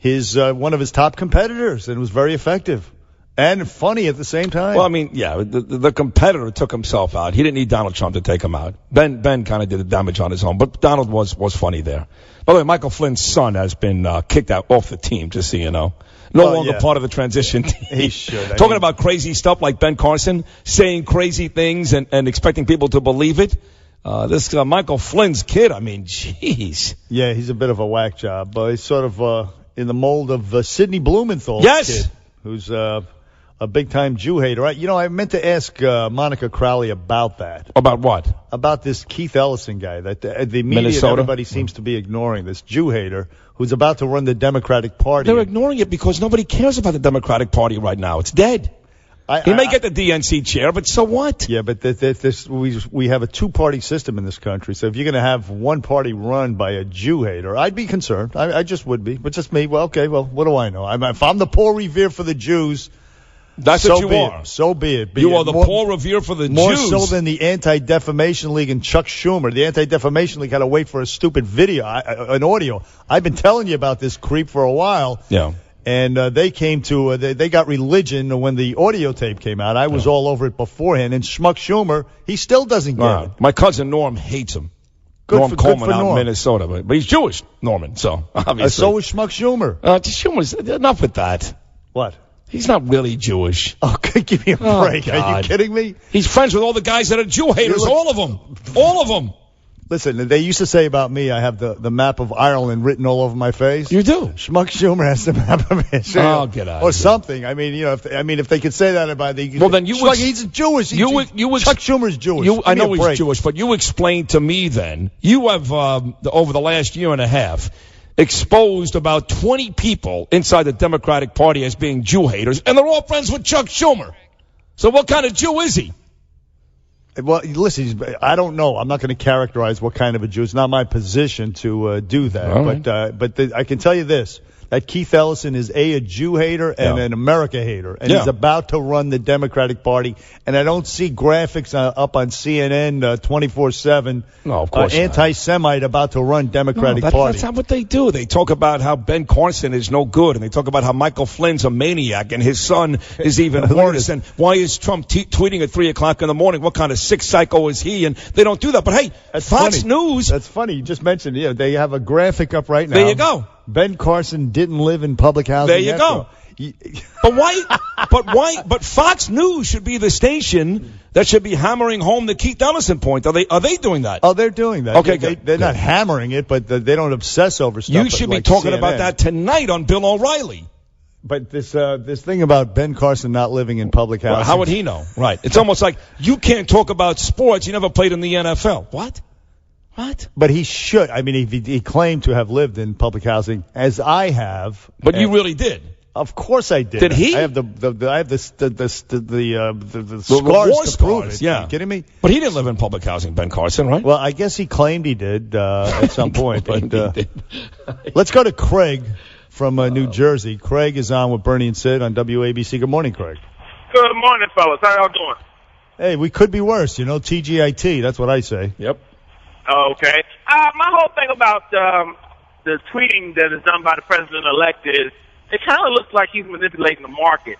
Speaker 2: one of his top competitors, and it was very effective and funny at the same time.
Speaker 1: Well, I mean, yeah, the competitor took himself out. He didn't need Donald Trump to take him out. Ben kind of did the damage on his own, but Donald was funny there. By the way, Michael Flynn's son has been kicked out off the team, just so you know. No longer part of the transition team.
Speaker 2: He should.
Speaker 1: Talking about crazy stuff like Ben Carson, saying crazy things and expecting people to believe it. This Michael Flynn's kid, I mean, jeez.
Speaker 2: Yeah, he's a bit of a whack job, but he's sort of in the mold of Sidney Blumenthal's kid, who's a big-time Jew hater. I meant to ask Monica Crowley about that.
Speaker 1: About what?
Speaker 2: About this Keith Ellison guy that the media
Speaker 1: Minnesota?
Speaker 2: And everybody seems to be ignoring, this Jew hater who's about to run the Democratic Party.
Speaker 1: They're ignoring it because nobody cares about the Democratic Party right now. It's dead. He may get the DNC chair, but so what?
Speaker 2: Yeah, but we have a two-party system in this country, so if you're going to have one party run by a Jew hater, I'd be concerned. I just would be. But just me, what do I know? If I'm the Paul Revere for the Jews,
Speaker 1: that's what you are.
Speaker 2: So be it.
Speaker 1: You are the Paul Revere for the Jews.
Speaker 2: More so than the Anti-Defamation League and Chuck Schumer. The Anti-Defamation League had to wait for a stupid video, an audio. I've been telling you about this creep for a while.
Speaker 1: Yeah.
Speaker 2: And they came to they got religion when the audio tape came out. I was all over it beforehand. And Schmuck Schumer, he still doesn't get it.
Speaker 1: My cousin Norm hates him. Norm Coleman out in Minnesota, but he's Jewish, Norman. So obviously,
Speaker 2: so is Schmuck Schumer.
Speaker 1: Schumer's enough with that.
Speaker 2: What?
Speaker 1: He's not really Jewish.
Speaker 2: Okay, give me a break.
Speaker 1: God.
Speaker 2: Are you kidding me?
Speaker 1: He's friends with all the guys that are Jew haters. All of them.
Speaker 2: Listen, they used to say about me, I have the map of Ireland written all over my face.
Speaker 1: You do.
Speaker 2: Schmuck Schumer has the map of Israel.
Speaker 1: Oh, get out.
Speaker 2: Or something. I mean, if they could say that about the.
Speaker 1: Well, then you would.
Speaker 2: He's Jewish. Chuck Schumer's Jewish.
Speaker 1: I know he's Jewish, but you explain to me then. You have over the last year and a half exposed about 20 people inside the Democratic Party as being Jew haters, and they're all friends with Chuck Schumer. So what kind of Jew is he?
Speaker 2: Well, listen, I don't know. I'm not going to characterize what kind of a Jew. It's not my position to do that. Right. But I can tell you this. That Keith Ellison is a Jew hater and an America hater, and he's about to run the Democratic Party. And I don't see graphics up on CNN 24/7.
Speaker 1: No, of course
Speaker 2: anti-Semite about to run Democratic Party.
Speaker 1: That's not what they do. They talk about how Ben Carson is no good, and they talk about how Michael Flynn's a maniac, and his son is even worse. And why is Trump tweeting at 3:00 in the morning? What kind of sick psycho is he? And they don't do that. But hey,
Speaker 2: that's
Speaker 1: Fox
Speaker 2: funny.
Speaker 1: News.
Speaker 2: That's funny. You just mentioned, they have a graphic up right now.
Speaker 1: There you go.
Speaker 2: Ben Carson didn't live in public housing.
Speaker 1: There you go. But why? But Fox News should be the station that should be hammering home the Keith Ellison point. Are they doing that?
Speaker 2: Oh, they're doing that.
Speaker 1: Okay,
Speaker 2: they're not hammering it, but they don't obsess over stuff.
Speaker 1: You should be talking about that tonight on Bill O'Reilly.
Speaker 2: But this thing about Ben Carson not living in public housing.
Speaker 1: Well, how would he know? Right. It's almost like you can't talk about sports. You never played in the NFL. What?
Speaker 2: But he should. I mean, he claimed to have lived in public housing, as I have.
Speaker 1: But you really did.
Speaker 2: Of course I did.
Speaker 1: Did he?
Speaker 2: I have the scars to prove it.
Speaker 1: Yeah.
Speaker 2: Are you kidding me?
Speaker 1: But he didn't live in public housing, Ben Carson, right?
Speaker 2: Well, I guess he claimed he did at some point. But let's go to Craig from New Jersey. Craig is on with Bernie and Sid on WABC. Good morning, Craig.
Speaker 10: Good morning, fellas. How y'all doing?
Speaker 2: Hey, we could be worse. TGIT. That's what I say.
Speaker 1: Yep.
Speaker 10: Okay. My whole thing about the tweeting that is done by the president-elect is it kind of looks like he's manipulating the market.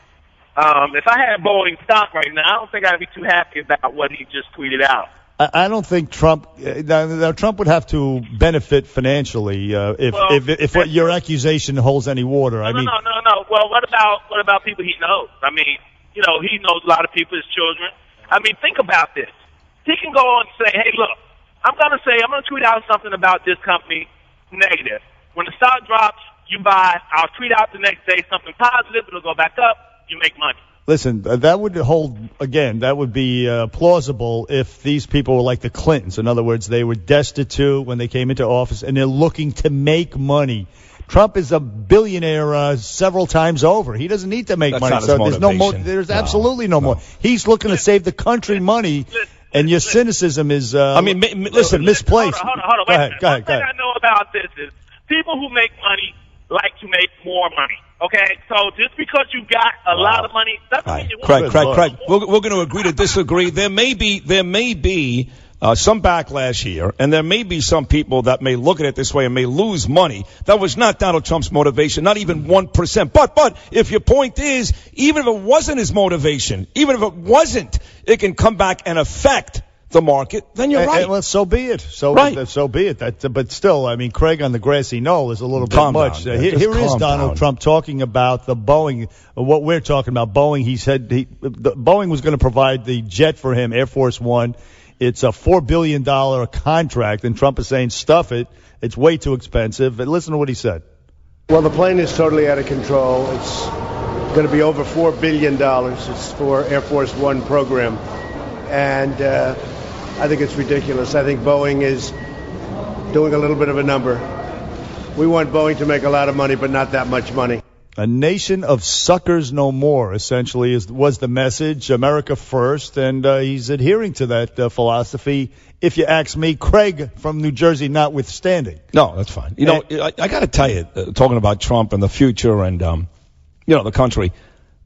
Speaker 10: If I had Boeing stock right now, I don't think I'd be too happy about what he just tweeted out.
Speaker 2: I don't think Trump would have to benefit financially if what your accusation holds any water.
Speaker 10: No. Well, what about people he knows? I mean, he knows a lot of people, his children. I mean, think about this. He can go on and say, hey, look, I'm going to tweet out something about this company negative. When the stock drops, you buy. I'll tweet out the next day something positive. It'll go back up. You make money.
Speaker 2: Listen, that would that would be plausible if these people were like the Clintons. In other words, they were destitute when they came into office, and they're looking to make money. Trump is a billionaire several times over. He doesn't need to make money. So there's absolutely no more. He's looking to save the country money. And your cynicism is, misplaced.
Speaker 10: Hold on.
Speaker 2: Go ahead.
Speaker 10: One thing I know about this is people who make money like to make more money. Okay? So just because you got a lot of money doesn't mean you want
Speaker 1: Craig. We're going to agree to disagree. There may be some backlash here, and there may be some people that may look at it this way and may lose money. That was not Donald Trump's motivation, not even 1%. But if your point is, even if it wasn't his motivation, even if it wasn't, it can come back and affect the market, then you're right.
Speaker 2: Well, so be it. So be it. But still, I mean, Craig on the grassy knoll is a little bit much. Here is Donald Trump talking about the Boeing, what we're talking about. Boeing, he said Boeing was going to provide the jet for him, Air Force One. It's a $4 billion contract, and Trump is saying, stuff it. It's way too expensive. But listen to what he said.
Speaker 7: Well, the plane is totally out of control. It's going to be over $4 billion. It's for Air Force One program. And I think it's ridiculous. I think Boeing is doing a little bit of a number. We want Boeing to make a lot of money, but not that much money.
Speaker 2: A nation of suckers no more, essentially, was the message. America first, and he's adhering to that philosophy. If you ask me, Craig from New Jersey notwithstanding.
Speaker 1: No, that's fine. I got to tell you, talking about Trump and the future and, the country.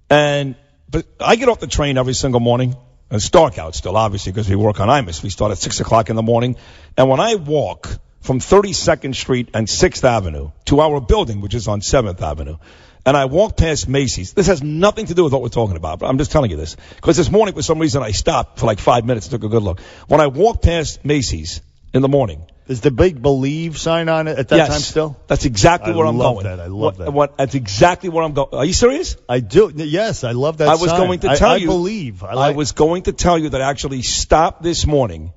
Speaker 1: But I get off the train every single morning. And it's dark out still, obviously, because we work on IMUS. We start at 6 o'clock in the morning. And when I walk from 32nd Street and 6th Avenue to our building, which is on 7th Avenue, and I walk past Macy's. This has nothing to do with what we're talking about, but I'm just telling you this. Because this morning, for some reason, I stopped for like 5 minutes and took a good look. When I walk past Macy's in the morning.
Speaker 2: Is the big Believe sign on it at that time still?
Speaker 1: That's exactly where I'm going.
Speaker 2: I love that.
Speaker 1: That's exactly where I'm going. Are you serious?
Speaker 2: I do. Yes, I love that sign.
Speaker 1: I was going to tell you.
Speaker 2: I believe.
Speaker 1: I was going to tell you that I actually stopped this morning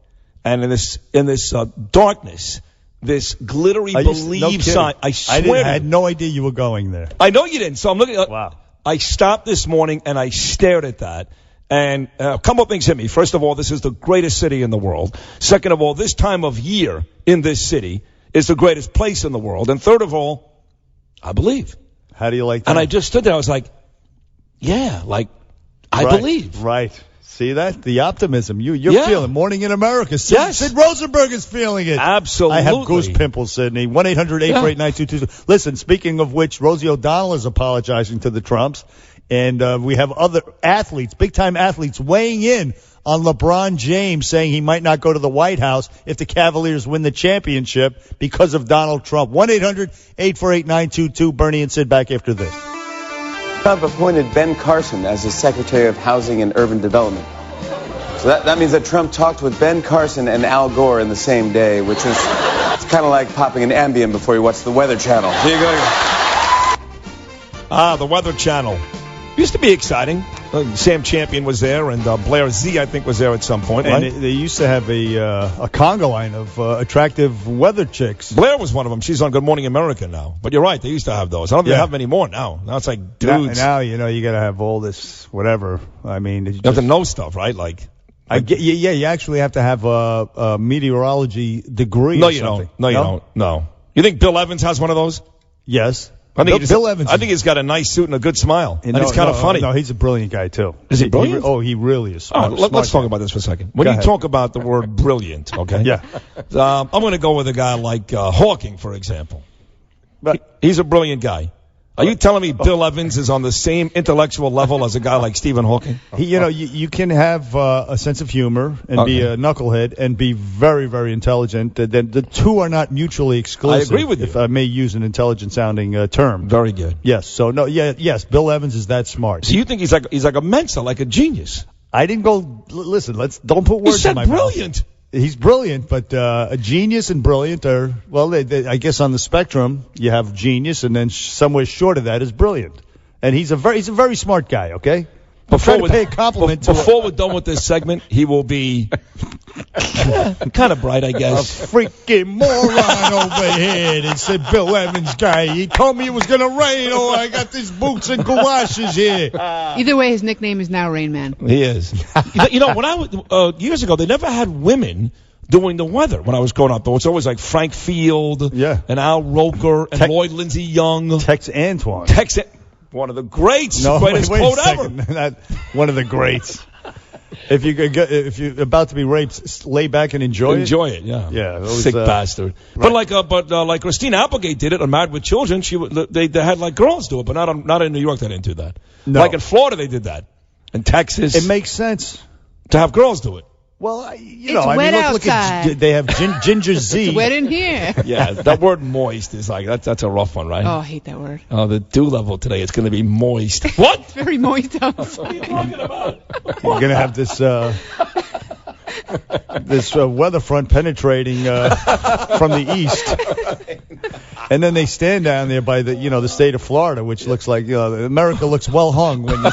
Speaker 1: and in this darkness, this glittery believe sign. I swear
Speaker 2: I had no idea you were going there.
Speaker 1: I know you didn't. So I'm looking.
Speaker 2: Wow.
Speaker 1: I stopped this morning and I stared at that. And a couple of things hit me. First of all, this is the greatest city in the world. Second of all, this time of year in this city is the greatest place in the world. And third of all, I believe.
Speaker 2: How do you like that?
Speaker 1: And I just stood there. I was like, yeah, like, I believe.
Speaker 2: Right. See that? The optimism. You're feeling. Morning in America. Sid Rosenberg is feeling it.
Speaker 1: Absolutely.
Speaker 2: I have goose pimples, Sidney. 1-800-848-9222. Listen, speaking of which, Rosie O'Donnell is apologizing to the Trumps. And we have other athletes, big-time athletes, weighing in on LeBron James, saying he might not go to the White House if the Cavaliers win the championship because of Donald Trump. 1-800-848-9222. Bernie and Sid back after this.
Speaker 11: Trump appointed Ben Carson as his Secretary of Housing and Urban Development. So that means that Trump talked with Ben Carson and Al Gore in the same day, which is it's kind of like popping an Ambien before you watch the Weather Channel. Here you go.
Speaker 1: The Weather Channel. Used to be exciting. Sam Champion was there, and Blair Z, I think, was there at some point, right?
Speaker 2: And they used to have a conga line of attractive weather chicks.
Speaker 1: Blair was one of them. She's on Good Morning America now. But you're right, they used to have those. I don't think they have many more now. Now it's like dudes.
Speaker 2: Now you got to have all this whatever. I mean,
Speaker 1: you have to know stuff, right?
Speaker 2: You actually have to have a meteorology degree.
Speaker 1: No,
Speaker 2: or
Speaker 1: you
Speaker 2: something.
Speaker 1: don't. No, you don't. No. You think Bill Evans has one of those?
Speaker 2: Yes.
Speaker 1: Bill Evans. I think he's got a nice suit and a good smile. And he's kind of funny.
Speaker 2: No, he's a brilliant guy, too.
Speaker 1: Is he brilliant?
Speaker 2: He really is smart.
Speaker 1: Let's talk about this for a second. When you talk about the word brilliant, okay?
Speaker 2: Yeah.
Speaker 1: I'm going to go with a guy like Hawking, for example. He's a brilliant guy. Are you telling me Bill Evans is on the same intellectual level as a guy like Stephen Hawking?
Speaker 2: You can have a sense of humor and be a knucklehead and be very, very intelligent. The two are not mutually exclusive.
Speaker 1: I agree with you.
Speaker 2: If I may use an intelligent-sounding term.
Speaker 1: Very good.
Speaker 2: Yes. So yes. Bill Evans is that smart.
Speaker 1: So you think he's like a Mensa, like a genius?
Speaker 2: I didn't go. Listen. Don't put words in my
Speaker 1: brilliant.
Speaker 2: mouth. He's brilliant, but a genius and brilliant are, well, I guess on the spectrum, you have genius, and then somewhere short of that is brilliant. And he's a very smart guy, okay? Before we're
Speaker 1: done with this segment, he will be kind of bright, I guess.
Speaker 2: A freaking moron over here. They said Bill Evans guy. He told me it was going to rain. Oh, I got these boots and galoshes here.
Speaker 12: Either way, his nickname is now Rain Man.
Speaker 1: He is. When I was years ago, they never had women doing the weather when I was growing up. Though it's always like Frank Field, and Al Roker, and Lloyd Lindsey Young,
Speaker 2: Tex Antoine.
Speaker 1: One of the greats.
Speaker 2: Greatest quote
Speaker 1: ever.
Speaker 2: Not one of the greats. If you're about to be raped, lay back and enjoy it.
Speaker 1: Enjoy it, yeah.
Speaker 2: Yeah.
Speaker 1: Sick bastard. Right. But like Christina Applegate did it on Married with Children. They had like girls do it, but not in New York. They didn't do that.
Speaker 2: No.
Speaker 1: Like in Florida, they did that. In Texas,
Speaker 2: it makes sense
Speaker 1: to have girls do it.
Speaker 12: Well, look
Speaker 2: at they have Ginger Z.
Speaker 12: It's wet in here.
Speaker 1: Yeah, that word moist is like that's a rough one, right?
Speaker 12: Oh, I hate that word.
Speaker 1: Oh, the dew level today is going to be moist. What?
Speaker 12: It's very moist outside.
Speaker 1: What are you talking about?
Speaker 2: You're going to have this weather front penetrating from the east, and then they stand down there by the state of Florida, which looks like America looks well hung when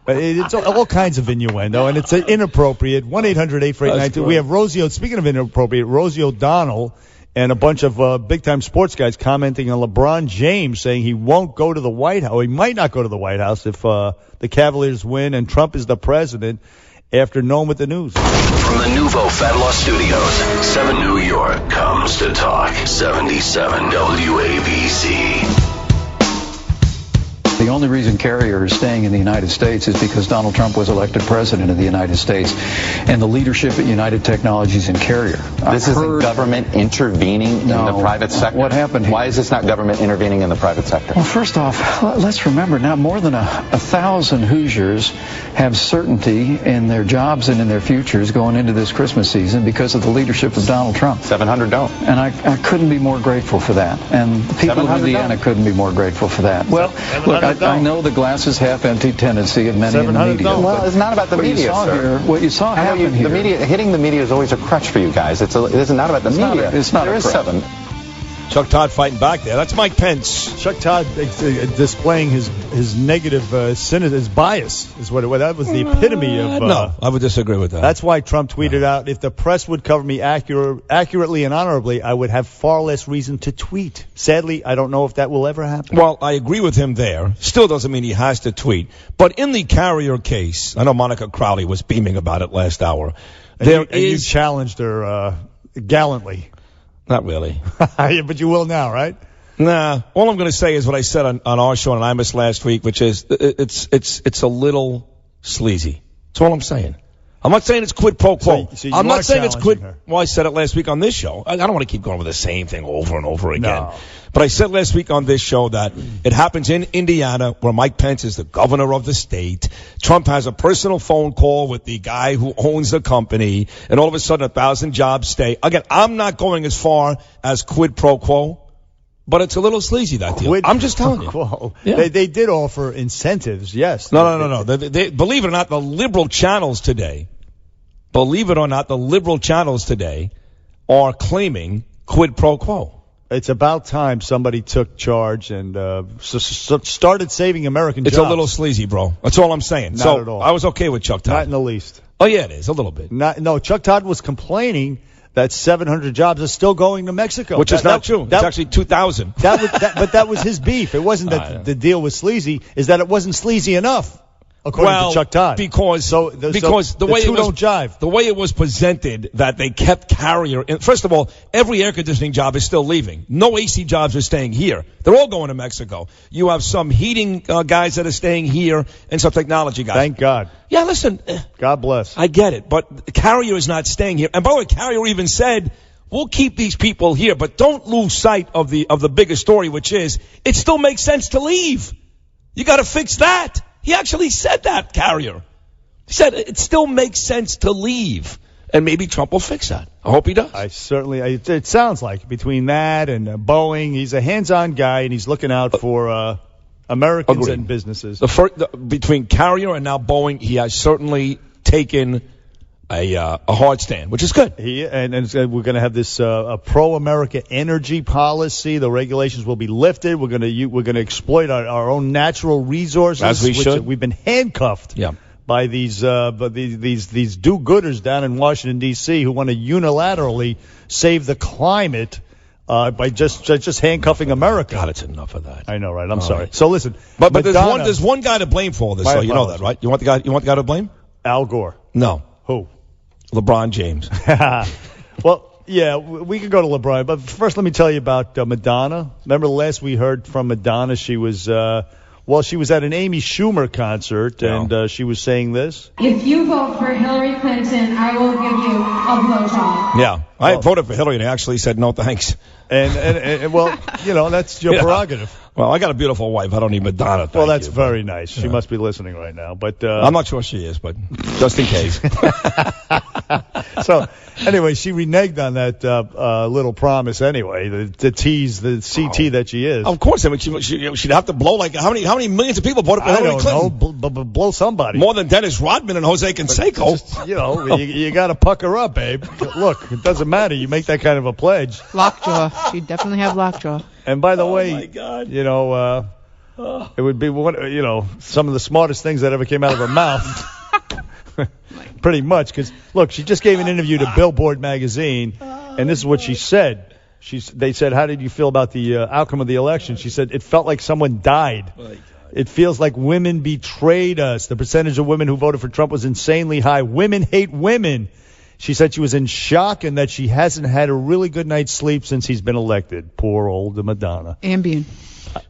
Speaker 2: it's all kinds of innuendo, and it's inappropriate. 1-800-848-92. We have Rosie. Speaking of inappropriate, Rosie O'Donnell and a bunch of big-time sports guys commenting on LeBron James, saying he won't go to the White House. Or he might not go to the White House if the Cavaliers win and Trump is the president. After knowing with the news.
Speaker 3: From the Nouveau Fat Loss Studios, 7 New York comes to talk. 77 WABC.
Speaker 13: The only reason Carrier is staying in the United States is because Donald Trump was elected president of the United States, and the leadership at United Technologies and Carrier.
Speaker 14: This isn't government intervening in the private sector.
Speaker 13: What happened here?
Speaker 14: Why is this not government intervening in the private sector?
Speaker 13: Well, first off, let's remember now more than 1,000 Hoosiers have certainty in their jobs and in their futures going into this Christmas season because of the leadership of Donald Trump.
Speaker 14: 700 don't.
Speaker 13: And I couldn't be more grateful for that. And the people of Indiana couldn't be more grateful for that. Well, look, I know the glass is half-empty tendency of many in the media.
Speaker 14: Well, it's not about the media, sir.
Speaker 13: What you saw happen here.
Speaker 14: Hitting the media is always a crutch for you guys. It is not about the media.
Speaker 13: It's not
Speaker 14: there
Speaker 13: a
Speaker 14: is
Speaker 13: crutch.
Speaker 14: 7.
Speaker 1: Chuck Todd fighting back there. That's Mike Pence.
Speaker 2: Chuck Todd displaying his negative his bias is what that was the epitome of.
Speaker 1: No, I would disagree with that.
Speaker 2: That's why Trump tweeted out, if the press would cover me accurately and honorably, I would have far less reason to tweet. Sadly, I don't know if that will ever happen.
Speaker 1: Well, I agree with him there. Still doesn't mean he has to tweet. But in the Carrier case, I know Monica Crowley was beaming about it last hour.
Speaker 2: You challenged her gallantly.
Speaker 1: Not really.
Speaker 2: But you will now, right?
Speaker 1: Nah. All I'm going to say is what I said on our show on Imus last week, which is it's a little sleazy. That's all I'm saying. I'm not saying it's quid pro quo.
Speaker 2: So
Speaker 1: I'm not saying it's quid.
Speaker 2: Her.
Speaker 1: Well, I said it last week on this show. I don't want to keep going with the same thing over and over again.
Speaker 2: No.
Speaker 1: But I said last week on this show that it happens in Indiana, where Mike Pence is the governor of the state. Trump has a personal phone call with the guy who owns the company, and all of a sudden 1,000 jobs stay. Again, I'm not going as far as quid pro quo, but it's a little sleazy, that deal. I'm just telling you.
Speaker 2: Yeah. They did offer incentives, yes.
Speaker 1: No. They, believe it or not, the liberal channels today, are claiming quid pro quo.
Speaker 2: It's about time somebody took charge and started saving American jobs.
Speaker 1: It's a little sleazy, bro. That's all I'm saying.
Speaker 2: Not at all.
Speaker 1: I was okay with Chuck Todd.
Speaker 2: Not in the least.
Speaker 1: Oh, yeah, it is, a little bit.
Speaker 2: No, Chuck Todd was complaining that 700 jobs are still going to Mexico.
Speaker 1: Which is not true. It's actually 2,000.
Speaker 2: But that was his beef. It wasn't that the deal was sleazy. Is that it wasn't sleazy enough. According to Chuck Todd.
Speaker 1: Because the way it was presented, that they kept Carrier in. First of all, every air conditioning job is still leaving. No AC jobs are staying here. They're all going to Mexico. You have some heating guys that are staying here and some technology guys.
Speaker 2: Thank God.
Speaker 1: Yeah, listen.
Speaker 2: God bless.
Speaker 1: I get it, but Carrier is not staying here. And by the way, Carrier even said, we'll keep these people here, but don't lose sight of the bigger story, which is it still makes sense to leave. You got to fix that. He actually said that, Carrier. He said it still makes sense to leave, and maybe Trump will fix that. I hope he does.
Speaker 2: It sounds like between that and Boeing, he's a hands-on guy, and he's looking out for Americans and businesses.
Speaker 1: Between Carrier and now Boeing, he has certainly taken a hard stand, which is good.
Speaker 2: And we're going to have this pro-America energy policy. The regulations will be lifted. We're going to exploit our own natural resources.
Speaker 1: As we should.
Speaker 2: We've been handcuffed by these do-gooders down in Washington, D.C. who want to unilaterally save the climate by just handcuffing America.
Speaker 1: God, it's enough of that.
Speaker 2: I know, right? I'm sorry. So listen,
Speaker 1: but there's one guy to blame for all this. So you know that, right? You want the guy to blame?
Speaker 2: Al Gore.
Speaker 1: No.
Speaker 2: Who?
Speaker 1: LeBron James.
Speaker 2: Well, yeah, we could go to LeBron, but first let me tell you about Madonna. Remember last we heard from Madonna, she was she was at an Amy Schumer concert, and she was saying this.
Speaker 15: If you vote for Hillary Clinton, I will give you a blowjob.
Speaker 1: Yeah, I voted for Hillary, and I actually said no thanks.
Speaker 2: And well, that's your prerogative.
Speaker 1: Well, I got a beautiful wife. I don't need Madonna.
Speaker 2: Well, that's very nice. She must be listening right now. But
Speaker 1: I'm not sure she is, but just in case.
Speaker 2: So, anyway, she reneged on that little promise anyway, the tease, the CT that she is.
Speaker 1: Of course. I mean, she'd have to blow like how many millions of people voted for Hillary Clinton?
Speaker 2: Blow somebody.
Speaker 1: More than Dennis Rodman and Jose Canseco.
Speaker 2: You got to pucker up, babe. Look, it doesn't matter. You make that kind of a pledge.
Speaker 12: Lockjaw. She'd definitely have lockjaw.
Speaker 2: And by the way,
Speaker 1: my God.
Speaker 2: It would be some of the smartest things that ever came out of her mouth. Pretty much, because look, she just gave an interview to Billboard magazine, and this is what she said. They said, "How did you feel about the outcome of the election?" She said, "It felt like someone died. It feels like women betrayed us. The percentage of women who voted for Trump was insanely high. Women hate women." She said she was in shock and that she hasn't had a really good night's sleep since he's been elected. Poor old Madonna.
Speaker 12: Ambien.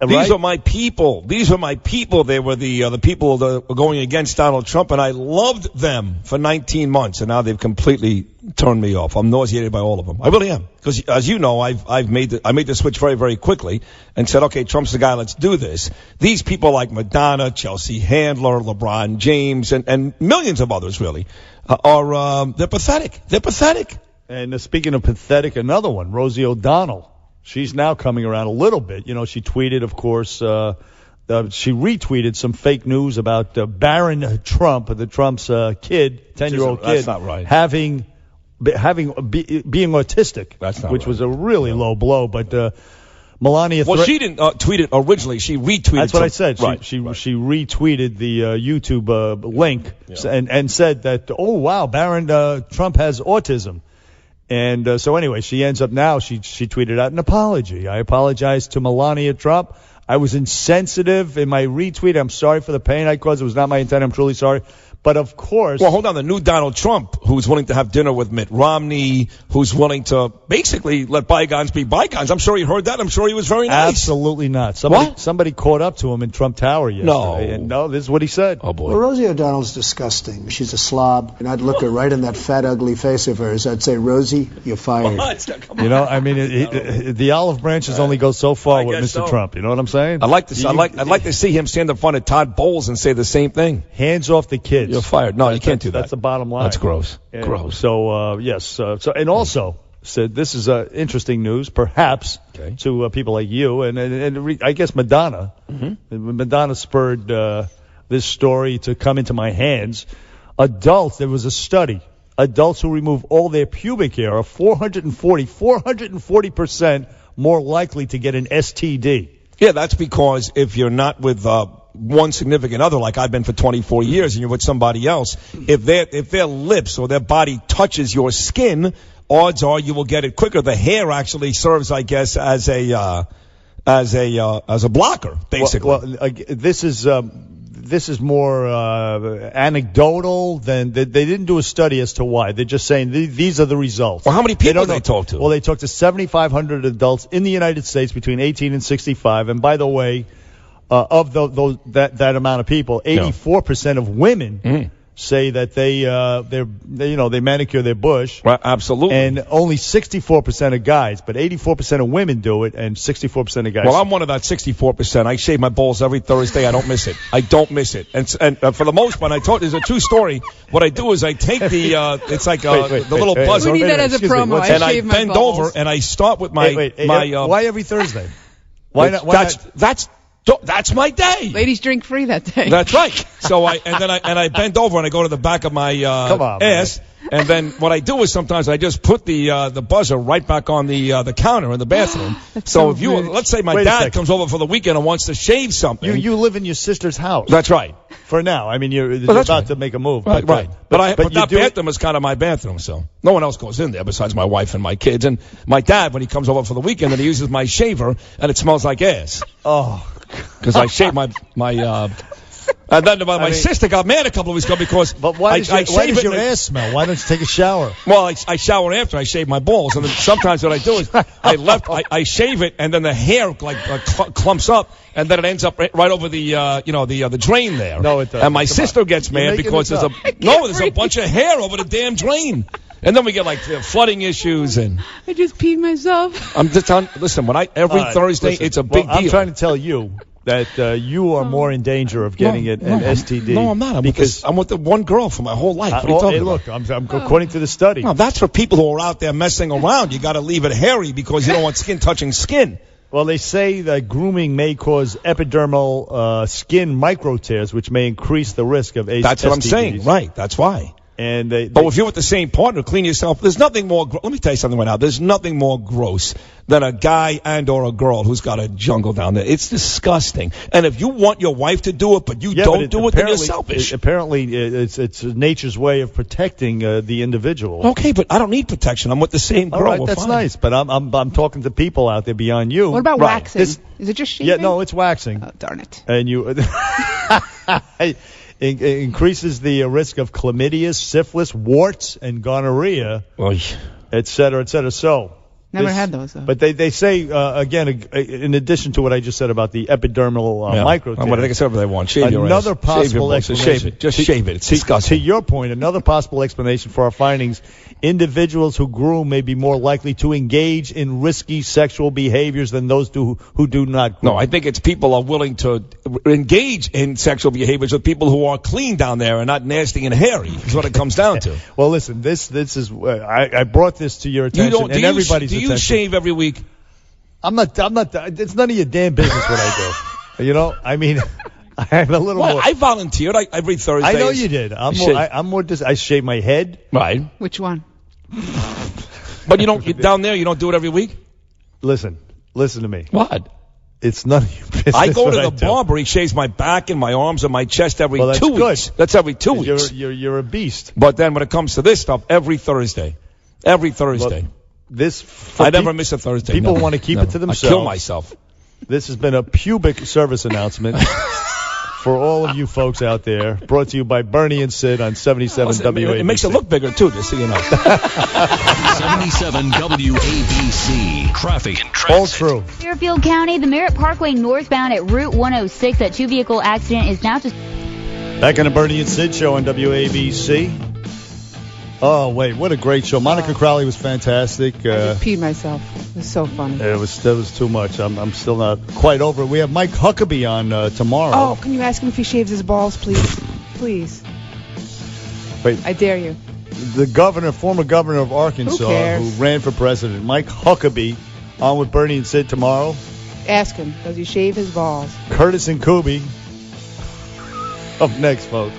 Speaker 1: These are my people. These are my people. They were the people that were going against Donald Trump, and I loved them for 19 months, and now they've completely turned me off. I'm nauseated by all of them. I really am, because as you know, I made the switch very, very quickly and said, okay, Trump's the guy. Let's do this. These people like Madonna, Chelsea Handler, LeBron James, and millions of others really they're pathetic. They're pathetic.
Speaker 2: And speaking of pathetic, another one, Rosie O'Donnell. She's now coming around a little bit. She tweeted, of course, she retweeted some fake news about Barron Trump, Trump's kid, 10-year-old kid,
Speaker 1: that's not right.
Speaker 2: having being autistic, which was a really low blow. But Melania.
Speaker 1: Well, she didn't tweet it originally. She retweeted.
Speaker 2: That's what I said. She
Speaker 1: Right.
Speaker 2: retweeted the YouTube link and said that, oh wow, Barron Trump has autism. And so anyway, she ends up now. She tweeted out an apology. I apologize to Melania Trump. I was insensitive in my retweet. I'm sorry for the pain I caused. It was not my intent. I'm truly sorry. But of course.
Speaker 1: Well, hold on. The new Donald Trump, who's willing to have dinner with Mitt Romney, who's willing to basically let bygones be bygones. I'm sure he heard that. I'm sure he was very nice.
Speaker 2: Absolutely not. Somebody caught up to him in Trump Tower yesterday. No, this is what he said.
Speaker 1: Oh boy.
Speaker 7: Well, Rosie O'Donnell's disgusting. She's a slob, and I'd look her right in that fat, ugly face of hers. I'd say, Rosie, you're fired.
Speaker 2: You know, I mean, the olive branches only go so far with Mr. Trump. You know what I'm saying?
Speaker 1: I'd like to see him stand in front of Todd Bowles and say the same thing.
Speaker 2: Hands off the kids.
Speaker 1: You're fired. No, you can't do that.
Speaker 2: That's the bottom line.
Speaker 1: That's gross.
Speaker 2: And
Speaker 1: gross.
Speaker 2: So, yes. So, and also, said this is interesting news, perhaps, to people like you and I guess Madonna. Mm-hmm. Madonna spurred this story to come into my hands. Adults, there was a study. Adults who remove all their pubic hair are 440% more likely to get an STD.
Speaker 1: Yeah, that's because if you're not with one significant other, like I've been for 24 years, and you're with somebody else, if their lips or their body touches your skin, odds are you will get it quicker. The hair actually serves, I guess, as a blocker, basically.
Speaker 2: Well, this is more anecdotal than they didn't do a study as to why. They're just saying these are the results.
Speaker 1: Well, how many people did they talk to?
Speaker 2: Well, they talked to 7,500 adults in the United States between 18 and 65. And by the way, of that amount of people, 84% of women say that they manicure their bush.
Speaker 1: Right, absolutely.
Speaker 2: And only 64% of guys, but 84% of women do it, and 64% of guys.
Speaker 1: Well, I'm one of that 64%. I shave my balls every Thursday. I don't miss it. I don't miss it. And for the most part, there's a true story. What I do is I take the it's like the little buzzer.
Speaker 12: We need that as a promo.
Speaker 1: And I bend over and I start with my
Speaker 2: why every Thursday? Why not?
Speaker 1: That's my day.
Speaker 12: Ladies drink free that day.
Speaker 1: That's right. So I bend over and I go to the back of my ass, and then what I do is sometimes I just put the buzzer right back on the counter in the bathroom. So if let's say my dad comes over for the weekend and wants to shave something.
Speaker 2: You live in your sister's house.
Speaker 1: That's right.
Speaker 2: For now, I mean you're about to make a move.
Speaker 1: Right. But that bathroom is kind of my bathroom, so no one else goes in there besides my wife and my kids. And my dad, when he comes over for the weekend, and he uses my shaver, and it smells like ass.
Speaker 2: Oh.
Speaker 1: Because I shaved my and then my sister got mad a couple of weeks ago because
Speaker 2: why does your ass smell? Why don't you take a shower?
Speaker 1: Well, I shower after I shave my balls, and then sometimes what I do is I shave it, and then the hair clumps up, and then it ends up right over the drain there.
Speaker 2: No, it doesn't.
Speaker 1: And my sister gets mad because there's a bunch of hair over the damn drain. And then we get flooding issues, and
Speaker 12: I just peed myself.
Speaker 1: I'm just telling. Listen, every Thursday it's a big deal.
Speaker 2: I'm trying to tell you that you are more in danger of getting an STD.
Speaker 1: No, I'm not. I'm with the one girl for my whole life. What are you talking about?
Speaker 2: I'm according to the study.
Speaker 1: No, that's for people who are out there messing around. You got to leave it hairy because you don't want skin touching skin.
Speaker 2: Well, they say that grooming may cause epidermal skin micro tears, which may increase the risk of STDs.
Speaker 1: That's what I'm saying. Right. That's why.
Speaker 2: And
Speaker 1: but if you're with the same partner, clean yourself. There's nothing more. Let me tell you something right now. There's nothing more gross than a guy and or a girl who's got a jungle down there. It's disgusting. And if you want your wife to do it, but you don't do it, then you're selfish.
Speaker 2: Apparently, it's nature's way of protecting the individual.
Speaker 1: Okay, but I don't need protection. I'm with the same girl.
Speaker 2: All right, that's nice. But I'm talking to people out there beyond you.
Speaker 12: What about waxing? Is it just shaving?
Speaker 2: Yeah, no, it's waxing.
Speaker 12: Oh, darn it.
Speaker 2: And you. It increases the risk of chlamydia, syphilis, warts, and gonorrhea, et cetera, et cetera. So,
Speaker 12: never had those, though.
Speaker 2: But they say, again, in addition to what I just said about the epidermal micro tears,
Speaker 1: they can say whatever they want. Shave your
Speaker 2: another
Speaker 1: ass.
Speaker 2: possible explanation.
Speaker 1: Shave it. Just shave it. It's disgusting.
Speaker 2: To your point, another possible explanation for our findings, individuals who groom may be more likely to engage in risky sexual behaviors than those who do not groom.
Speaker 1: No, I think it's people are willing to engage in sexual behaviors with people who are clean down there and not nasty and hairy. Is what it comes down to.
Speaker 2: Well, listen, this is I brought this to your attention and everybody's attention.
Speaker 1: Do you shave every week?
Speaker 2: I'm not. It's none of your damn business what I do. You know, I mean, I have a little more.
Speaker 1: I volunteered every Thursday.
Speaker 2: I know you did. I shave my head.
Speaker 1: Right.
Speaker 12: Which one?
Speaker 1: But you don't down there. You don't do it every week.
Speaker 2: Listen to me.
Speaker 1: What?
Speaker 2: It's none of your business.
Speaker 1: I go to
Speaker 2: what
Speaker 1: the barber. He shaves my back and my arms and my chest every
Speaker 2: that's
Speaker 1: 2
Speaker 2: good.
Speaker 1: weeks. That's every 2 weeks.
Speaker 2: You're a beast.
Speaker 1: But then when it comes to this stuff, every Thursday. I never miss a Thursday.
Speaker 2: People want to keep it to themselves.
Speaker 1: I kill myself.
Speaker 2: This has been a pubic service announcement for all of you folks out there. Brought to you by Bernie and Sid on 77 WABC.
Speaker 1: It makes it look bigger, too, just so you know.
Speaker 3: 77 WABC. Traffic and transit.
Speaker 2: All true.
Speaker 16: Fairfield County, the Merritt Parkway northbound at Route 106. That two-vehicle accident is now just...
Speaker 2: Back on the Bernie and Sid show on WABC. Oh, wait, what a great show. Monica Crowley was fantastic.
Speaker 12: I just peed myself. It was so funny.
Speaker 2: That was too much. I'm still not quite over it. We have Mike Huckabee on tomorrow.
Speaker 12: Oh, can you ask him if he shaves his balls, please? Please.
Speaker 2: Wait.
Speaker 12: I dare you.
Speaker 2: The former governor of Arkansas, who ran for president, Mike Huckabee, on with Bernie and Sid tomorrow.
Speaker 12: Ask him, does he shave his balls?
Speaker 2: Curtis and Kuby. Up next, folks.